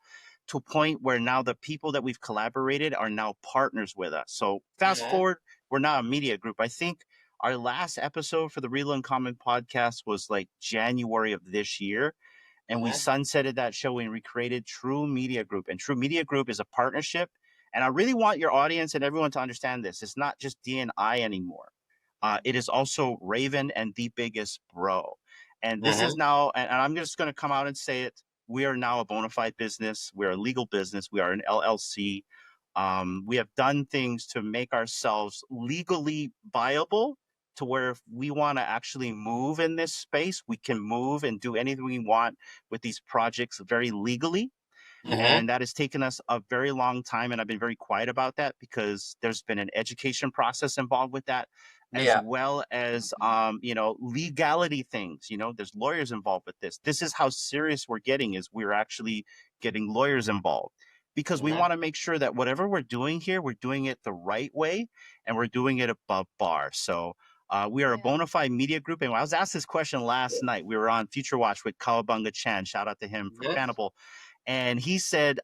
to a point where now the people that we've collaborated are now partners with us. So fast forward, we're now a media group. I think our last episode for the Real Uncommon podcast was like January of this year. And we sunsetted that show and we created True Media Group. And True Media Group is a partnership. And I really want your audience and everyone to understand this. It's not just D and I anymore. It is also Raven and the biggest bro. And this is now, and I'm just going to come out and say it, we are now a bona fide business. We're a legal business. We are an LLC. We have done things to make ourselves legally viable, to where if we want to actually move in this space, we can move and do anything we want with these projects very legally. And that has taken us a very long time. And I've been very quiet about that because there's been an education process involved with that, as Yeah. well as, Mhm. legality things. There's lawyers involved with this. This is how serious we're getting, is we're actually getting lawyers involved, because we want to make sure that whatever we're doing here, we're doing it the right way and we're doing it above bar. So we are a Yeah. bona fide media group. And I was asked this question last night. We were on Future Watch with Kawabunga Chan. Shout out to him from Fanable. And he said,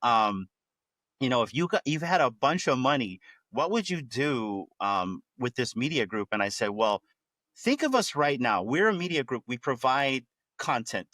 if you've had a bunch of money, what would you do with this media group? And I said, well, think of us right now. We're a media group. We provide content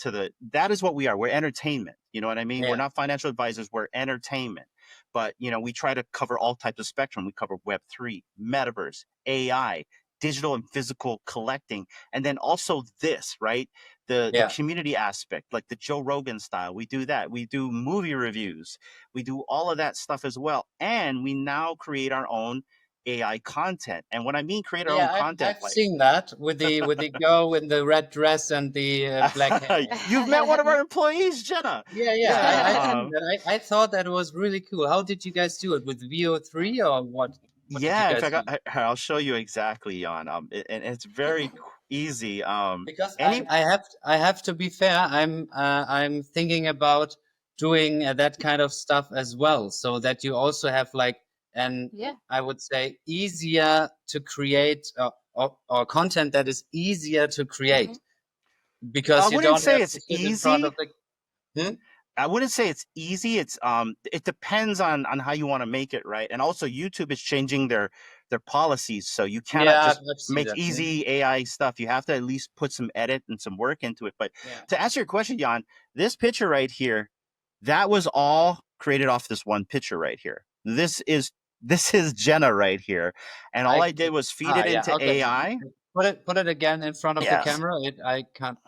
that is what we are. We're entertainment. You know what I mean? We're Yeah. not financial advisors. We're entertainment. But, we try to cover all types of spectrum. We cover Web3, metaverse, AI, digital and physical collecting, and then also this, right? The Yeah. community aspect, like the Joe Rogan style. We do that. We do movie reviews. We do all of that stuff as well. And we now create our own AI content. And when I mean create our own Yeah, content, I've like seen that with the girl in the red dress and the black hair. you've met one of our employees, Jenna. Yeah, yeah, I've Yeah. seen that. I thought that was really cool. How did you guys do it with VO3 or what? What did you Yeah, in guys fact, use? I'll show you exactly, Jan. And it's very easy. Because Any I have to be fair. I'm thinking about doing that kind of stuff as well, so that you also have like an Yeah. I would say easier to create or content that is easier to create I because you wouldn't don't say have it's to sit in front easy. of the. Hmm? I wouldn't say it's easy. It depends on how you want to make it, right? And also YouTube is changing their policies, so you cannot Yeah, just I've seen make that. easy AI stuff. You have to at least put some edit and some work into it. But Yeah. to answer your question, Jan, this picture right here, that was all created off this one picture right here. This is Jenna right here, and all I did was feed it Yeah, into okay. AI. Put it again in front of the Yes. camera. I can't.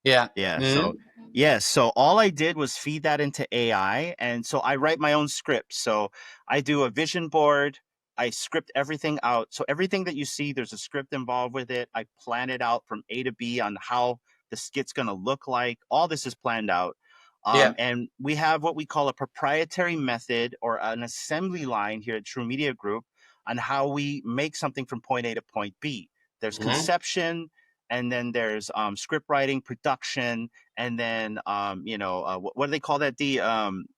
Yeah. Yeah. Mhm. So all I did was feed that into AI. And so I write my own script. So I do a vision board. I script everything out. So everything that you see, there's a script involved with it. I plan it out from A to B on how the skit's going to look like. All this is planned out. Yeah. And we have what we call a proprietary method or an assembly line here at True Media Group on how we make something from point A to point B. There's Mhm. conception, and then there's script writing, production, and then what do they call that? The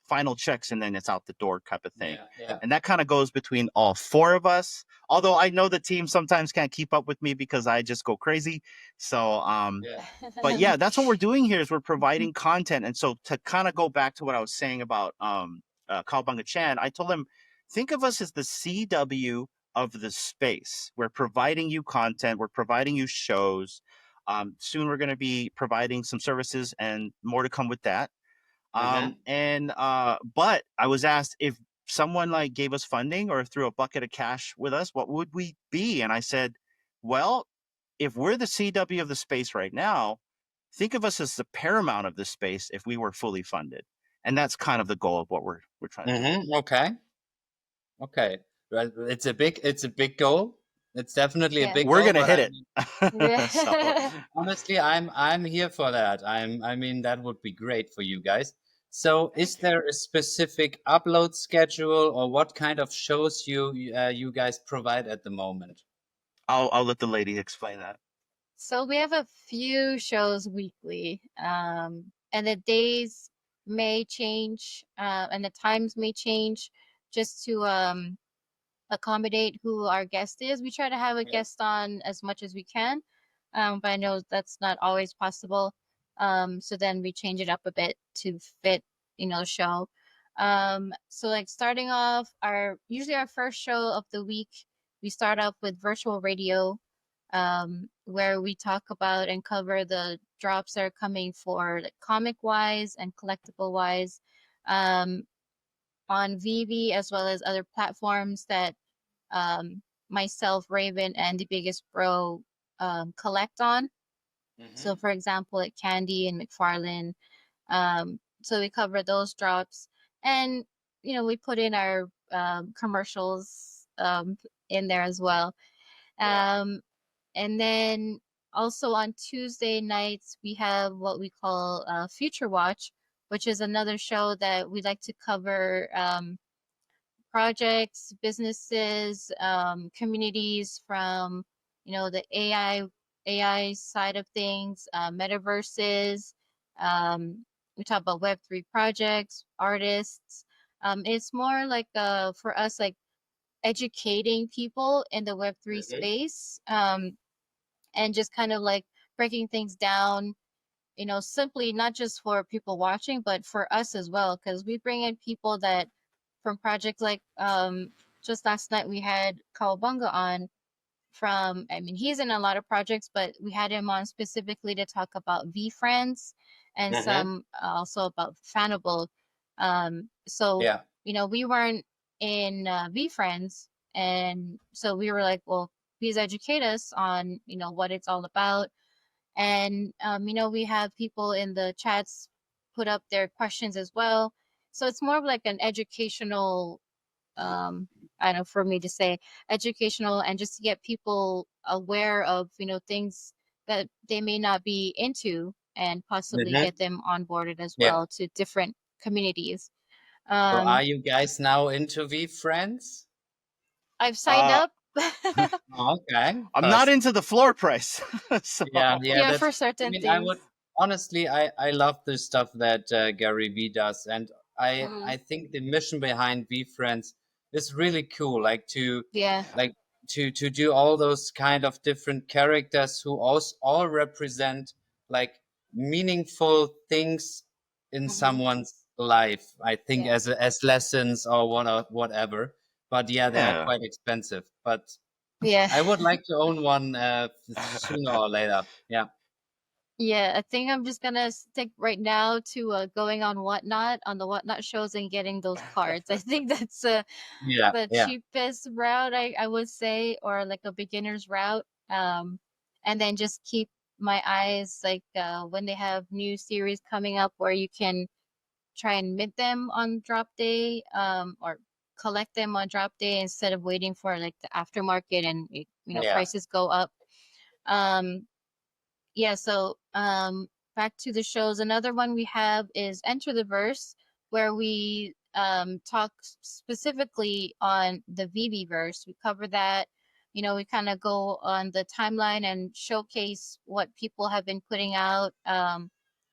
final checks, and then it's out the door type of thing. Yeah. And that kind of goes between all four of us. Although I know the team sometimes can't keep up with me because I just go crazy. So, Yeah. but yeah, that's what we're doing here is we're providing content. And so to kind of go back to what I was saying about Kawabunga Chan, I told him, think of us as the CW of the space. We're providing you content. We're providing you shows. Soon we're going to be providing some services and more to come with that. Mhm. But I was asked if someone like gave us funding or threw a bucket of cash with us, what would we be? And I said, well, if we're the CW of the space right now, think of us as the paramount of the space if we were fully funded. And that's kind of the goal of what we're trying to do. Mhm. Okay. Okay. Well, it's a big goal. It's definitely a Yeah. big We're goal, gonna but hit I it. mean, So honestly, I'm here for that. I mean, that would be great for you guys. So, is there a specific upload schedule or what kind of shows you guys provide at the moment? I'll let the lady explain that. So we have a few shows weekly, and the days may change, and the times may change just to accommodate who our guest is. We try to have a Yeah. guest on as much as we can, but I know that's not always possible. So then we change it up a bit to fit, the show. So like starting off usually our first show of the week, we start off with virtual radio, where we talk about and cover the drops that are coming for like comic wise and collectible wise. Um, on VeVe as well as other platforms that myself, Raven, and the biggest bro collect on. So, Mhm. for example, like Candy and McFarlane. So we cover those drops, and we put in our commercials in there as well. Yeah. Um, and then also on Tuesday nights we have what we call Future Watch, which is another show that we like to cover projects, businesses, communities from, the AI side of things, metaverses. We talk about Web3 projects, artists. It's more like for us, like educating people in the Web3 Mhm. space, and just kind of like breaking things down, simply not just for people watching, but for us as well, because we bring in people that from projects like just last night we had Kawabunga on from, I mean, he's in a lot of projects, but we had him on specifically to talk about V Friends and Mhm. some also about Fanable. So, Yeah. we weren't in V Friends, and so we were like, well, please educate us on, what it's all about. And we have people in the chats put up their questions as well. So it's more of like an educational, I don't know, for me to say educational, and just to get people aware of, things that they may not be into, and possibly Mhm. get them onboarded as Yeah. well to different communities. So are Um, you guys now into VeVe? I've signed Uh, up. Okay, I'm not 'cause into the floor price, so yeah, Yeah, that's. for I certain mean, I would things. honestly, I love the stuff that Gary V does, and Mm, I think the mission behind V Friends is really cool. Like yeah. like to do all those kind of different characters who also all represent like meaningful things in Hmm. someone's life. I think Yeah. as lessons or whatever. But yeah, they are yeah. quite expensive. But Yeah. I would like to own one sooner or later. Yeah. Yeah, I think I'm just gonna stick right now to going on Whatnot, on the Whatnot shows, and getting those cards. I think that's Yeah. the Yeah. cheapest route, I would say, or like a beginner's route. And then just keep my eyes like when they have new series coming up where you can try and mint them on drop day, or collect them on drop day instead of waiting for like the aftermarket and Yeah. prices go up. Um, yeah, so back to the shows. Another one we have is Enter the Verse, where we talk specifically on the VeVeverse. We cover that. We kind of go on the timeline and showcase what people have been putting out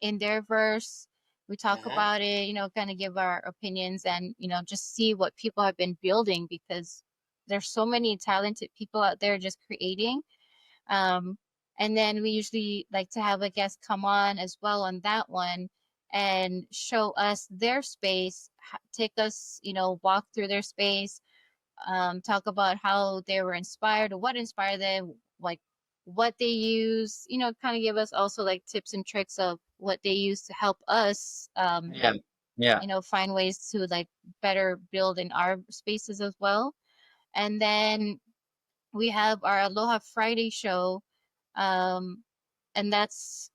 in their verse. We talk Mhm. about it, kind of give our opinions, and just see what people have been building, because there's so many talented people out there just creating. um, and then we usually like to have a guest come on as well on that one and show us their space, take us, walk through their space, talk about how they were inspired or what inspired them, like what they use, kind of give us also like tips and tricks of what they use to help us, Yeah. Yeah. find ways to like better build in our spaces as well. And then we have our Aloha Friday show, um, and that's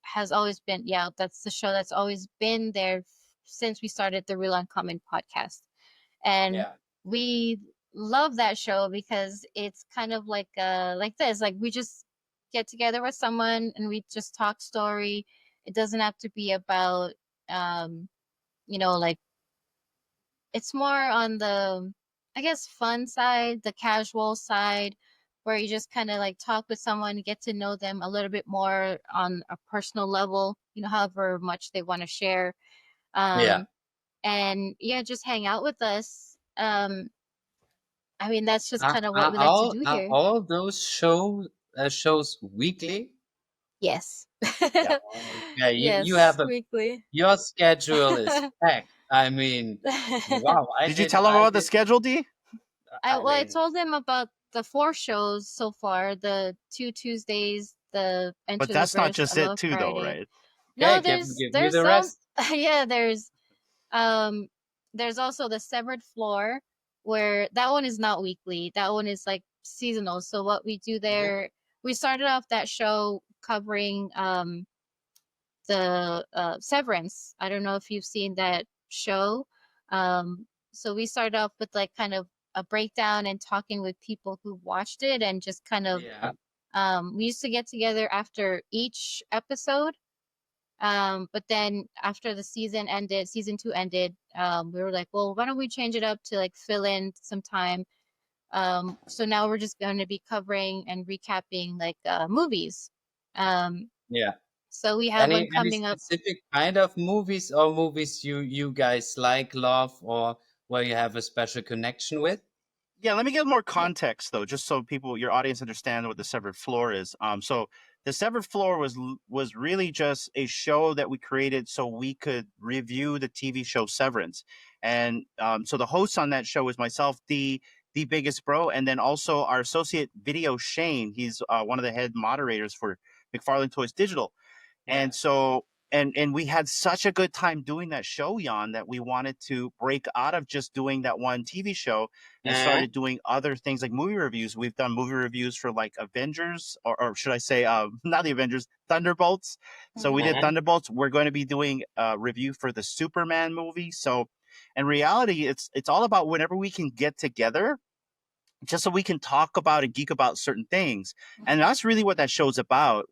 has always been, yeah, that's the show that's always been there since we started the Real Uncommon podcast. And Yeah. we love that show because it's kind of like this, like we just get together with someone and we just talk story. It doesn't have to be about like, it's more on the, I guess, fun side, the casual side, where you just kind of like talk with someone, get to know them a little bit more on a personal level, however much they want to share. Yeah. Um, and yeah, just hang out with us. I mean, that's just kind of what we like to do Are here. all those shows weekly? Yes. Yeah. Okay. You Yes, have a weekly. your schedule is packed. I mean, wow. Did you tell him I about the did. schedule, D? I Well, I mean, told him about the four shows so far, the two Tuesdays, the But Enter the that's not Verse, just it, Aloha too, though, Friday. right? No, okay. there's Give me there's the some. rest. Yeah, um there's also the Severed Floor, where that one is not weekly. That one is like seasonal. So what we do Mhm. there, we started off that show covering the Severance. I don't know if you've seen that show. So we started off with like kind of a breakdown and talking with people who watched it, and just kind of Yeah. we used to get together after each episode But then after the season 2 ended, we were like, well, why don't we change it up to like fill in some time? So now we're just going to be covering and recapping like movies. Um, Yeah. so we have one Any coming up. specific kind of movies or movies you guys like, love, or where you have a special connection with? Yeah, let me give more context though, just so people, your audience, understand what the Severed Floor is. So the Severed Floor was really just a show that we created so we could review the TV show Severance, and so the hosts on that show is myself, the biggest bro, and then also our associate Video Shane. He's one of the head moderators for McFarlane Toys Digital. And so and we had such a good time doing that show, Jan, that we wanted to break out of just doing that one TV show and started doing other things like movie reviews. We've done movie reviews for like Avengers, or should I say, not the Avengers, Thunderbolts. So we did Thunderbolts. We're going to be doing a review for the Superman movie. So in reality, it's all about whenever we can get together, just so we can talk about and geek about certain things. And that's really what that show's about.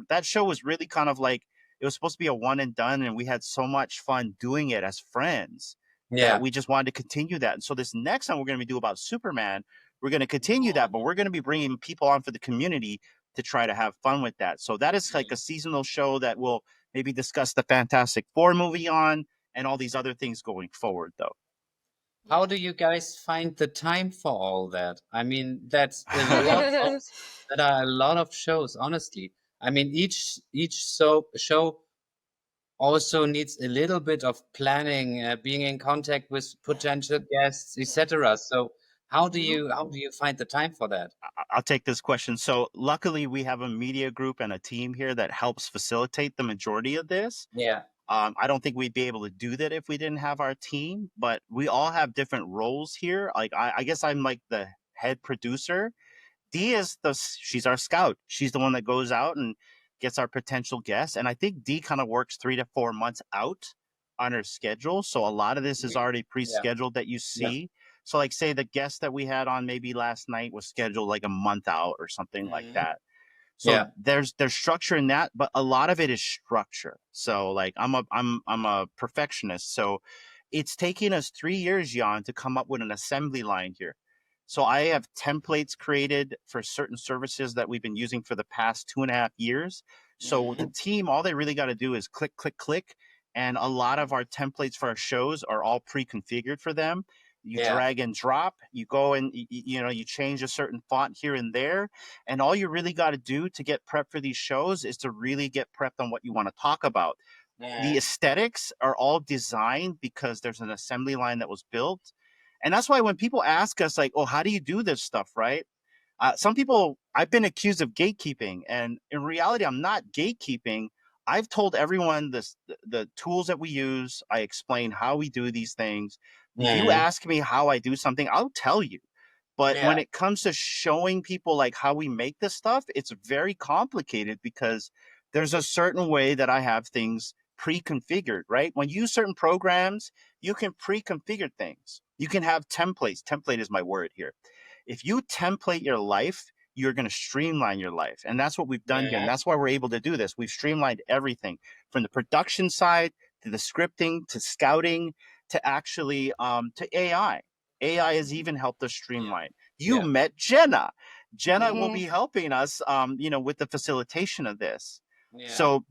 That show was really kind of like, it was supposed to be a one and done, and we had so much fun doing it as friends that we just wanted to continue that. And so this next time we're going to do about Superman, we're going to continue that, but we're going to be bringing people on for the community to try to have fun with that. So that is like a seasonal show that will maybe discuss the Fantastic Four movie on and all these other things going forward, though. How do you guys find the time for all that? I mean, that's a lot of, that are a lot of shows, honestly. I mean, each show also needs a little bit of planning, being in contact with potential guests, etc. So how do you find the time for that? I'll take this question. So luckily we have a media group and a team here that helps facilitate the majority of this. Yeah. I don't think we'd be able to do that if we didn't have our team, but we all have different roles here. Like I guess I'm like the head producer. Dee she's our scout. She's the one that goes out and gets our potential guests. And I think Dee kind of works 3 to 4 months out on her schedule. So a lot of this is already pre-scheduled that you see. So like say the guest that we had on maybe last night was scheduled like a month out or something like that. So there's structure in that, but a lot of it is structure. So like I'm a perfectionist. So it's taking us 3 years, Jan, to come up with an assembly line here. So I have templates created for certain services that we've been using for the past 2.5 years. So the team, all they really got to do is click, click, click. And a lot of our templates for our shows are all pre-configured for them. You drag and drop, you go and you change a certain font here and there. And all you really got to do to get prepped for these shows is to really get prepped on what you want to talk about. The aesthetics are all designed because there's an assembly line that was built. And that's why when people ask us like, oh, how do you do this stuff, right? Some people, I've been accused of gatekeeping, and in reality, I'm not gatekeeping. I've told everyone the tools that we use. I explain how we do these things. If you ask me how I do something, I'll tell you. But when it comes to showing people like how we make this stuff, it's very complicated because there's a certain way that I have things pre-configured, right? When you use certain programs, you can pre-configure things. You can have templates. Template is my word here. If you template your life, you're going to streamline your life. And that's what we've done here. And that's why we're able to do this. We've streamlined everything from the production side to the scripting to scouting to actually to AI. AI has even helped us streamline. You met Jenna. Jenna will be helping us, with the facilitation of this. So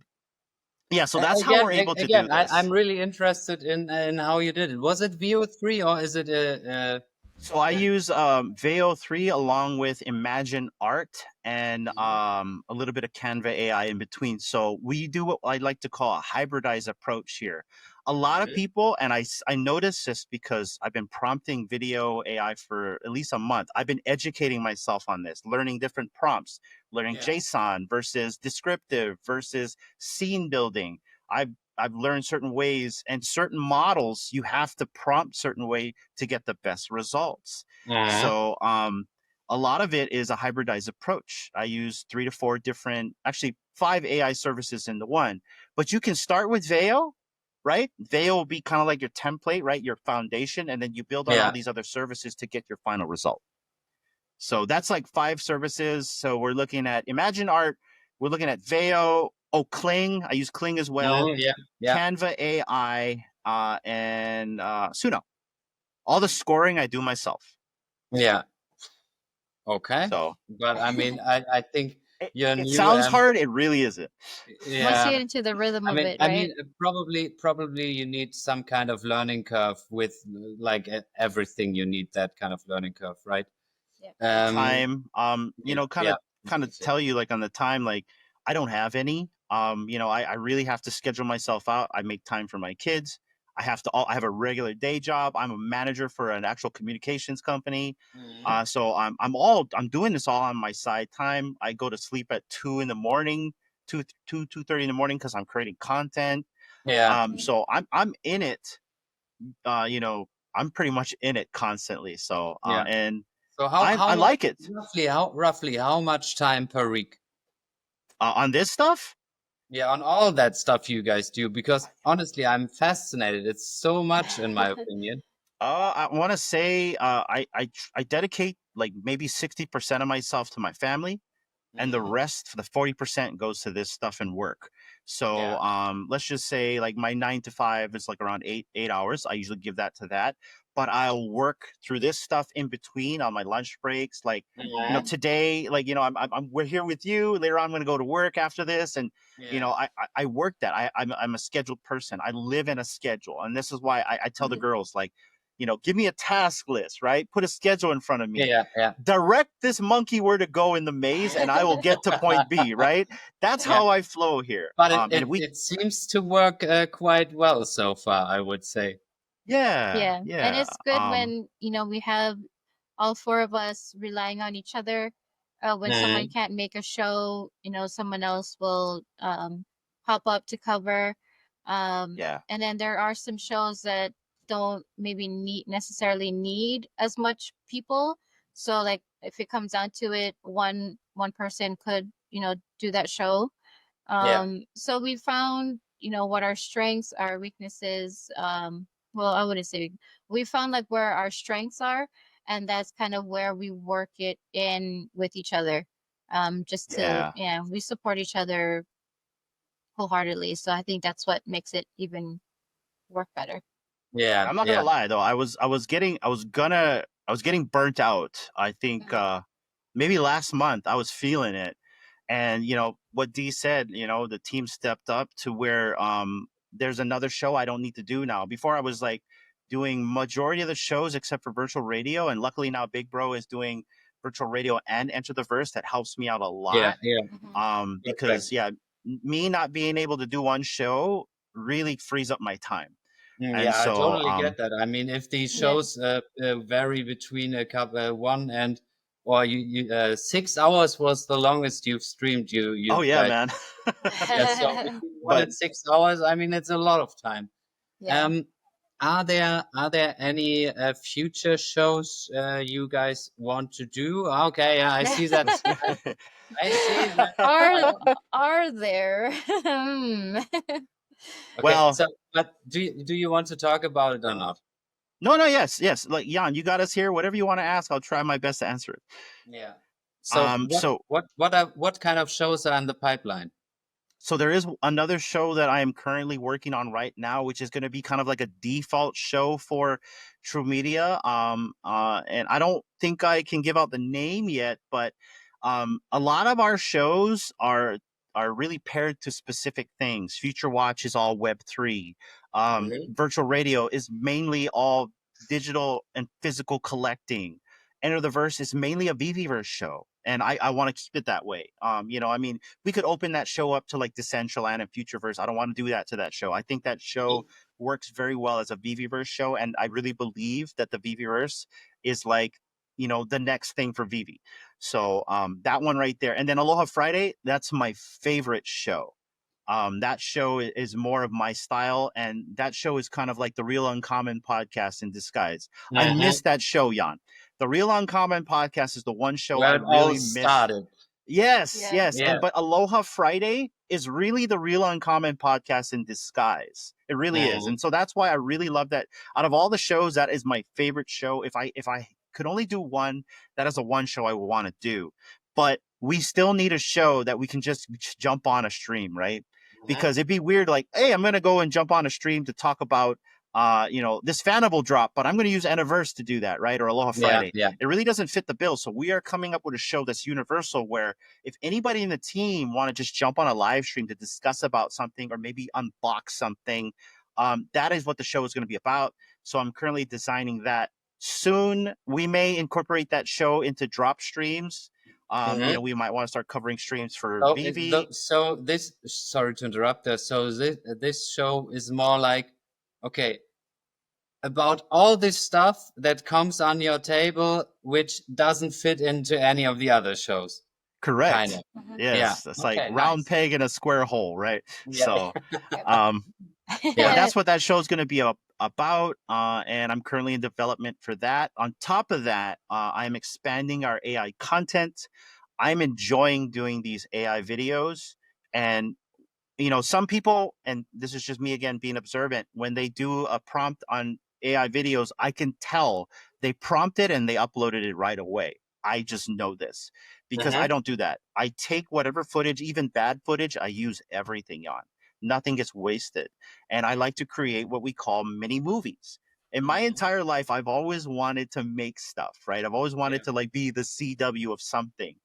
so that's how we're able to do this. I'm really interested in how you did it. Was it VO3 or is it So I use VeVe along with Imagine Art and a little bit of Canva AI in between. So we do what I like to call a hybridized approach here. A lot of people, and I noticed this because I've been prompting video AI for at least a month. I've been educating myself on this, learning different prompts, learning JSON versus descriptive versus scene building. I've learned certain ways and certain models, you have to prompt certain way to get the best results. So a lot of it is a hybridized approach. I use 3 to 4 different, actually 5 AI services into one. But you can start with VeVe, right? VeVe will be kind of like your template, right? Your foundation, and then you build on all these other services to get your final result. So that's like 5 services. So we're looking at Imagine Art, we're looking at VeVe, Oh, Kling. I use Kling as well. Yeah, yeah, Canva AI and Suno. All the scoring I do myself. yeah. Okay, So but I mean, I think you're it new sounds and hard. It really isn't. Once you yeah. get into the rhythm of it, I right? mean, probably you need some kind of learning curve with like everything. You need that kind of learning curve, right? Yeah. Time. Yeah, Kind yeah. of tell you like on the time, like I don't have any. I really have to schedule myself out. I make time for my kids. I have a regular day job. I'm a manager for an actual communications company. Mhm. So I'm doing this all on my side time. I go to sleep at 2 in the morning, 2:30 in the morning because I'm creating content. Yeah, So I'm in it. You know, I'm pretty much in it constantly. So yeah. and So I how much like it. roughly how much time per week? On this stuff. Yeah, on all that stuff you guys do, because honestly, I'm fascinated. It's so much, in my opinion. I want to say I dedicate like maybe 60% of myself to my family, and the Mhm. rest, for the 40%, goes to this stuff and work. So Yeah, let's just say like my 9 to 5 is like around 8 hours. I usually give that to that, but I'll work through this stuff in between on my lunch breaks. Like, Mhm. today, like, we're here with you. Later on, I'm going to go to work after this, and Yeah, I work that. I'm a scheduled person. I live in a schedule, and this is why I tell the girls, like, give me a task list, right? Put a schedule in front of me, yeah, yeah. direct this monkey where to go in the maze, and I will get to point B, right? That's Yeah, how I flow here. but And we, it seems to work quite well so far, I would say. yeah, Yeah. And yeah, it's good when, we have all four of us relying on each other. When someone Mhm. can't make a show, someone else will pop up to cover. yeah, And then there are some shows that don't maybe necessarily need as much people. So like if it comes down to it, one person could, do that show. Yeah, So we found, what our strengths, our weaknesses, well, I wouldn't say we found like where our strengths are, and that's kind of where we work it in with each other. Just to, yeah. yeah, we support each other wholeheartedly. So I think that's what makes it even work better. yeah, I'm not gonna yeah, lie though. I was getting burnt out. I think maybe last month I was feeling it, and what Dee said. The team stepped up to where there's another show I don't need to do now. Before I was like doing majority of the shows except for virtual radio, and luckily now Big Bro is doing virtual radio and Enter the Verse. That helps me out a yeah, lot. yeah. Hmm. Because Perfect. yeah, me not being able to do one show really frees up my time. And Yeah, I so totally get that. I mean, if these Yeah. shows vary between a couple, one and or 6 hours was the longest you've streamed. You oh yeah, guys. man. Yeah, so between one But and 6 hours, I mean, it's a lot of time. Yeah. Um, are there any future shows you guys want to do? Okay, yeah, I see that. I see that. I Are don't. are there? Hmm. Okay, well, so but do you want to talk about it or not? no, no, yes, yes. Like Jan, you got us here. Whatever you want to ask, I'll try my best to answer it. Yeah. So what So what kind of shows are in the pipeline? there is another show that I am currently working on right now, which is going to be kind of like a default show for True Media. And I don't think I can give out the name yet, but a lot of our shows are really paired to specific things. Future Watch is all Web3. Really? Virtual Radio is mainly all digital and physical collecting. Enter the Verse is mainly a VeveVerse show, and I want to keep it that way. I mean, we could open that show up to like Decentraland and Futureverse. I don't want to do that to that show. I think that show works very well as a VeveVerse show, and I really believe that the VeveVerse is like the next thing for VeVe. So that one right there, and then Aloha Friday. That's my favorite show. That show is more of my style, and that show is kind of like the Real Uncommon podcast in disguise. I Mhm. miss that show, Jan. The Real Uncommon podcast is the one show I Where it all really miss. started. Yes, Yeah. yes. Yeah. But Aloha Friday is really the Real Uncommon podcast in disguise. It really is. Mhm. And so that's why I really love that. Out of all the shows, that is my favorite show. If I could only do one, that is a one show I would want to do. But we still need a show that we can just jump on a stream, right? Because it'd be weird, like, hey, I'm gonna go and jump on a stream to talk about this Fanable drop, but I'm going to use NFTs to do that, right? Or Aloha Friday. Yeah. It really doesn't fit the bill. So we are coming up with a show that's universal where if anybody in the team want to just jump on a live stream to discuss about something or maybe unbox something, that is what the show is going to be about. So I'm currently designing that. Soon we may incorporate that show into drop streams. We might want to start covering streams for VeVe. So this, sorry to interrupt there. So this show is more like, okay, about all this stuff that comes on your table, which doesn't fit into any of the other shows. Correct. Kind of. Yes. Yeah. It's like round peg in a square hole, right? Yeah. So, that's what that show is going to be about. And I'm currently in development for that. On top of that, I'm expanding our AI content. I'm enjoying doing these AI videos. And, some people, and this is just me again being observant, when they do a prompt on AI videos, I can tell they prompted and they uploaded it right away. I just know this because I don't do that. I take whatever footage, even bad footage, I use everything on. Nothing gets wasted. And I like to create what we call mini movies. In my entire life, I've always wanted to make stuff, right? I've always wanted to like be the CW of something.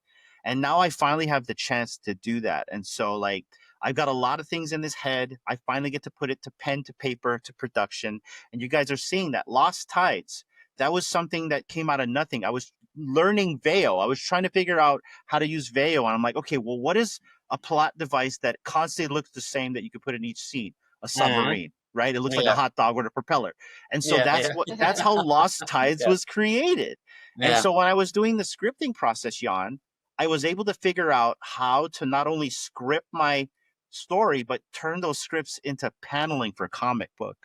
And now I finally have the chance to do that. And so like, I've got a lot of things in this head. I finally get to put it to pen to paper to production. And you guys are seeing that. Lost Tides, that was something that came out of nothing. I was learning VeVe. I was trying to figure out how to use VeVe. And I'm like, okay, well, what is a plot device that constantly looks the same that you could put in each scene? A submarine, right? It looks like a hot dog with a propeller. And so that's how Lost Tides was created. And so when I was doing the scripting process, Jan, I was able to figure out how to not only script my story, but turn those scripts into paneling for a comic book.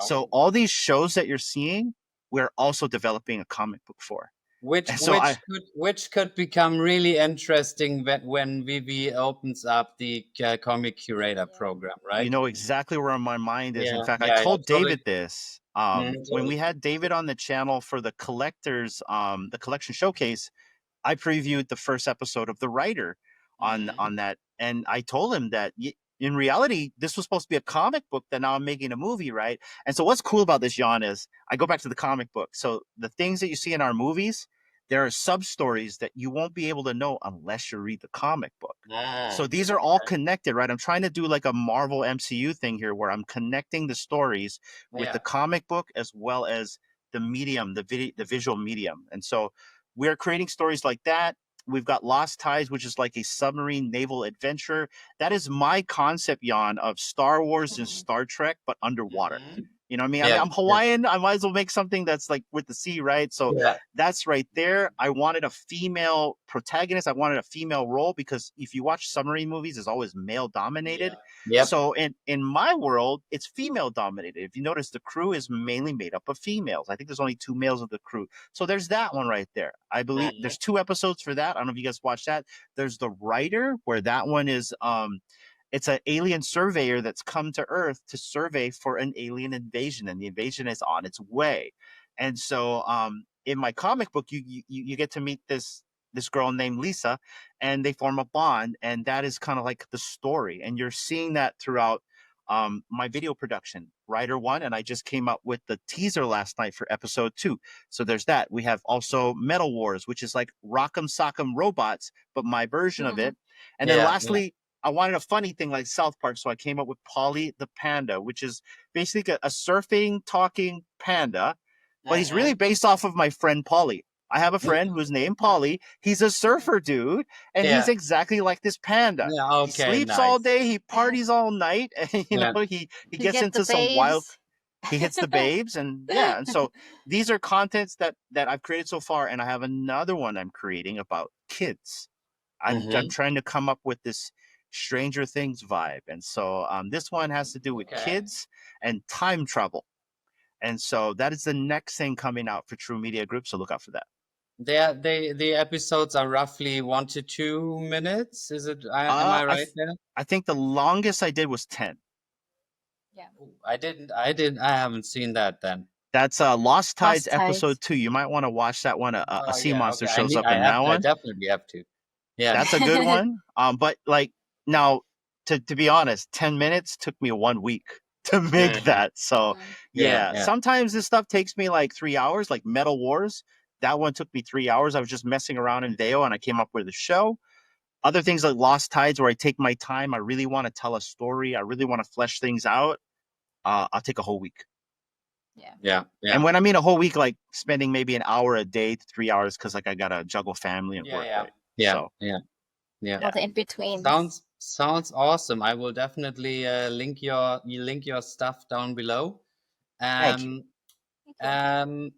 So all these shows that you're seeing, we're also developing a comic book for. Which could become really interesting when VeVe opens up the comic curator program, right? You know exactly where my mind is. In fact, I told David this. When we had David on the channel for the collectors, the collection showcase, I previewed the first episode of The Writer on that. And I told him that in reality, this was supposed to be a comic book that now I'm making a movie, right? And so what's cool about this, Jan, is I go back to the comic book. So the things that you see in our movies, there are sub-stories that you won't be able to know unless you read the comic book. So these are all connected, right? I'm trying to do like a Marvel MCU thing here where I'm connecting the stories with the comic book as well as the medium, the visual medium. And so we're creating stories like that. We've got Lost Tides, which is like a submarine naval adventure. That is my concept, Jan, of Star Wars and Star Trek, but underwater. You know what I mean? I'm Hawaiian. I might as well make something that's like with the sea, right? So that's right there. I wanted a female protagonist. I wanted a female role because if you watch submarine movies, it's always male dominated. So in my world, it's female dominated. If you notice, the crew is mainly made up of females. I think there's only 2 males of the crew. So there's that one right there. I believe there's 2 episodes for that. I don't know if you guys watched that. There's The Writer, where that one is it's an alien surveyor that's come to Earth to survey for an alien invasion, and the invasion is on its way. And so in my comic book, you get to meet this girl named Lisa, and they form a bond, and that is kind of like the story. And you're seeing that throughout my video production, Writer 1, and I just came up with the teaser last night for episode 2. So there's that. We have also Metal Wars, which is like Rock'em Sock'em Robots, but my version of it. And then lastly, I wanted a funny thing like South Park, so I came up with Polly the Panda, which is basically a surfing, talking panda, but he's really based off of my friend Polly. I have a friend who's named Polly. He's a surfer dude, and he's exactly like this panda. He sleeps all day, he parties all night, and he gets into some wild. He hits the babes, and and so these are contents that I've created so far, and I have another one I'm creating about kids. I'm trying to come up with this Stranger Things vibe, and so this one has to do with kids and time travel, and so that is the next thing coming out for True Media Group, so look out for that. The episodes are roughly 1 to 2 minutes. Is it? Am I right there? I think the longest I did was 10. I haven't seen that then. That's Lost Tides episode 2. You might want to watch that one. A sea monster shows up in that one. I definitely have to. Yeah. That's a good one. But like now, to be honest, 10 minutes took me 1 week to make Mhm. that. So Yeah. yeah, sometimes this stuff takes me like 3 hours, like Metal Wars. That one took me 3 hours. I was just messing around in Veo and I came up with a show. Other things like Lost Tides, where I take my time. I really want to tell a story. I really want to flesh things out. I'll take a whole week. Yeah. Yeah. Yeah. And when I mean a whole week, like spending maybe an hour a day to 3 hours, because like I gotta juggle family and Yeah. work, Yeah. right? Yeah. So Yeah. Yeah. All the in betweens. Sounds awesome. I will definitely link your stuff down below. thank you.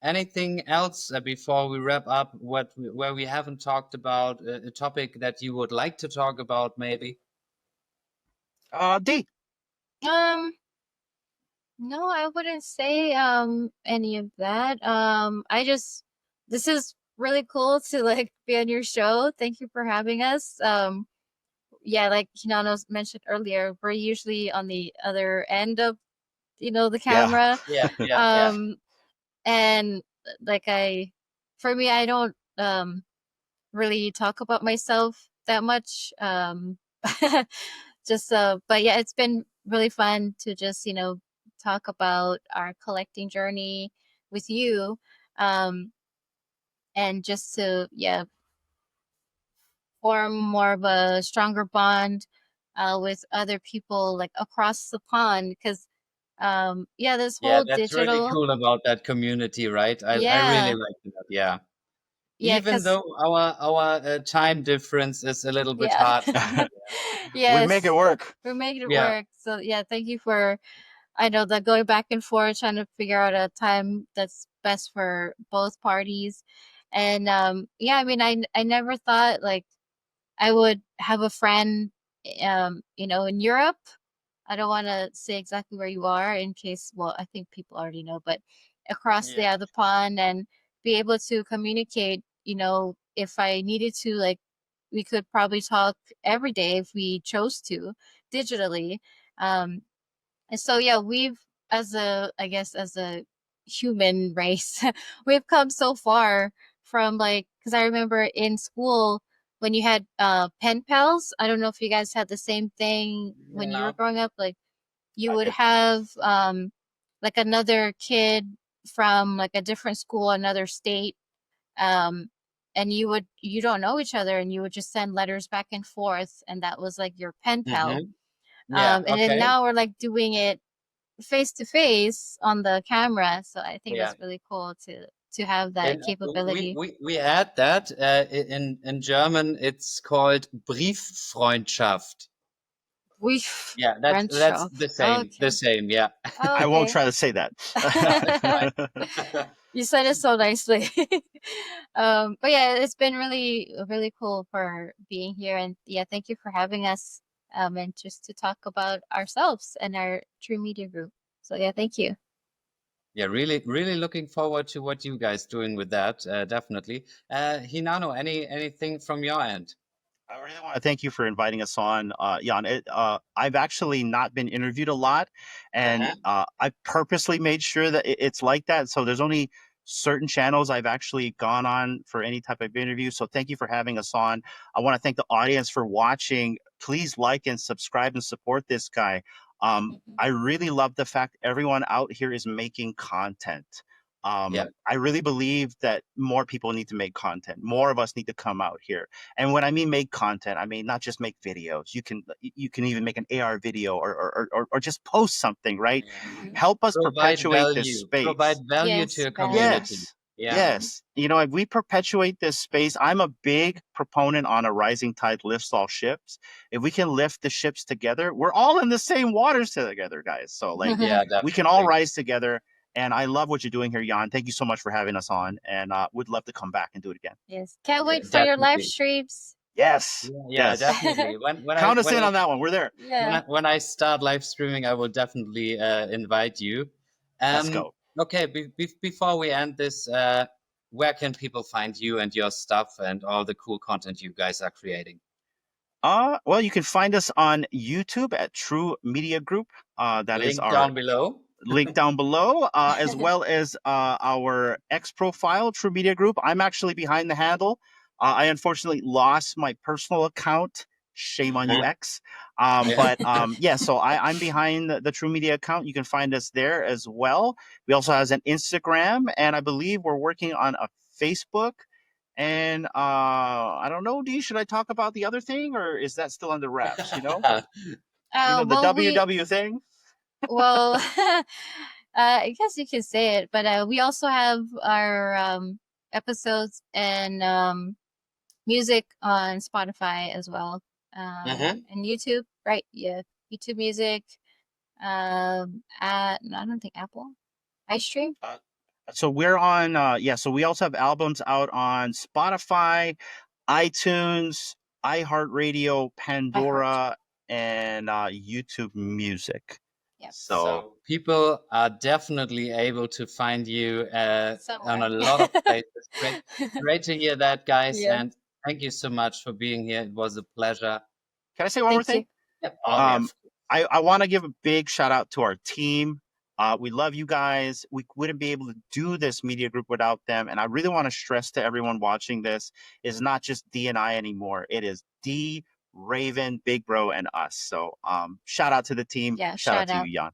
Anything else before we wrap up? Where we haven't talked about a topic that you would like to talk about, maybe? D. Um, no, I wouldn't say any of that. This is really cool to like be on your show. Thank you for having us. Yeah, like Hinano mentioned earlier, we're usually on the other end of the Yeah. camera. Yeah. Yeah. Yeah. And like for me, I don't really talk about myself that much. Just but yeah, it's been really fun to just talk about our collecting journey with you, um and just to form more of a stronger bond with other people like across the pond, because this Yeah, whole that's really digital. cool about that community, right? I really Yeah, like that. Yeah. yeah, Even because though our time difference is a little bit yeah. hard for me. We make it Yes, work. we're making it Yeah. work. So yeah, thank you for, I know that going back and forth trying to figure out a time that's best for both parties. And I mean, I never thought like I would have a friend in Europe. I don't want to say exactly where you are in case, well, I think people already know, but across the Yeah. other pond, and be able to communicate, if I needed to, like, we could probably talk every day if we chose to digitally. Um, and so, yeah, I guess, as a human race, we've come so far from like, because I remember in school when you had pen pals. I don't know if you guys had the same thing when you were Yeah. growing up. Like, you I would did. have like another kid from like a different school, another state, um, and you don't know each other, and you would just send letters back and forth, and that was like your pen pal. Mm-hmm. Yeah. And then Okay. now we're like doing it face to face on the camera. So I think Yeah. that's really cool to have that And capability. we had that in German. It's called Brieffreundschaft. We Yeah, that's friendship. the same. The Okay. same. Yeah. Oh, I won't okay. try to say that. That's fine. You said it so nicely. But yeah, it's been really, really cool for being here, and yeah, thank you for having us. And just to talk about ourselves and our True Media Group. So yeah, thank you. Yeah, really, really looking forward to what you guys doing with that. Definitely. Hinano, anything from your end? I really want to thank you for inviting us on, Jan. I've actually not been interviewed a lot, and Uh-huh. I purposely made sure that it's like that. So there's only certain channels I've actually gone on for any type of interview. So thank you for having us on. I want to thank the audience for watching. Please like and subscribe and support this guy. I really love the fact everyone out here is making content. Yeah. I really believe that more people need to make content. More of us need to come out here. And when I mean make content, I mean not just make videos. You can even make an AR video or just post something, right? Yeah. Mhm. Help us Provide perpetuate this value. Provide space. value to Yes, your value. community. Yes. Yeah. Mhm. Yes. If we perpetuate this space, I'm a big proponent on a rising tide lifts all ships. If we can lift the ships together, we're all in the same waters together, guys. So like Yeah, we can all definitely. rise together. And I love what you're doing here, Jan. Thank you so much for having us on. And would love to come back and do it again. Yes, can't Yeah, wait for your live definitely. streams. Yes. Yeah, Yes. definitely. Count us in on that one. We're there. Yeah. When I start live streaming, I will definitely invite you. Let's go. Okay, before we end this, where can people find you and your stuff and all the cool content you guys are creating? Well, you can find us on YouTube at True Media Group. That is Link our down below. link down below, as well as our X profile, True Media Group. I'm actually behind the handle. I unfortunately lost my personal account. Shame on you, X. But yeah, so I'm behind the True Media account. You can find us there as well. We also have an Instagram, and I believe we're working on a Facebook. And I don't know, Dee, should I talk about the other thing, or is that still under wraps? The Well, WW thing. well, I guess you can say it, but we also have our episodes and music on Spotify as well, Mhm. and YouTube, right? Yeah, YouTube Music. I don't think Apple iStream. So we're on, so we also have albums out on Spotify, iTunes, iHeartRadio, Pandora, and YouTube Music. Yep. So people are definitely able to find you on Somewhere. a lot of places. Great to hear that, guys. Yeah. And thank you so much for being here. It was a pleasure. can I say one more Thank you. thing? Yep. I want to give a big shout out to our team. We love you guys. We wouldn't be able to do this media group without them. And I really want to stress to everyone watching this, it's not just D and I anymore. It is D, Raven, Big Bro, and us. So shout out to the team. Yeah, Shout out shout to out. you, Jan.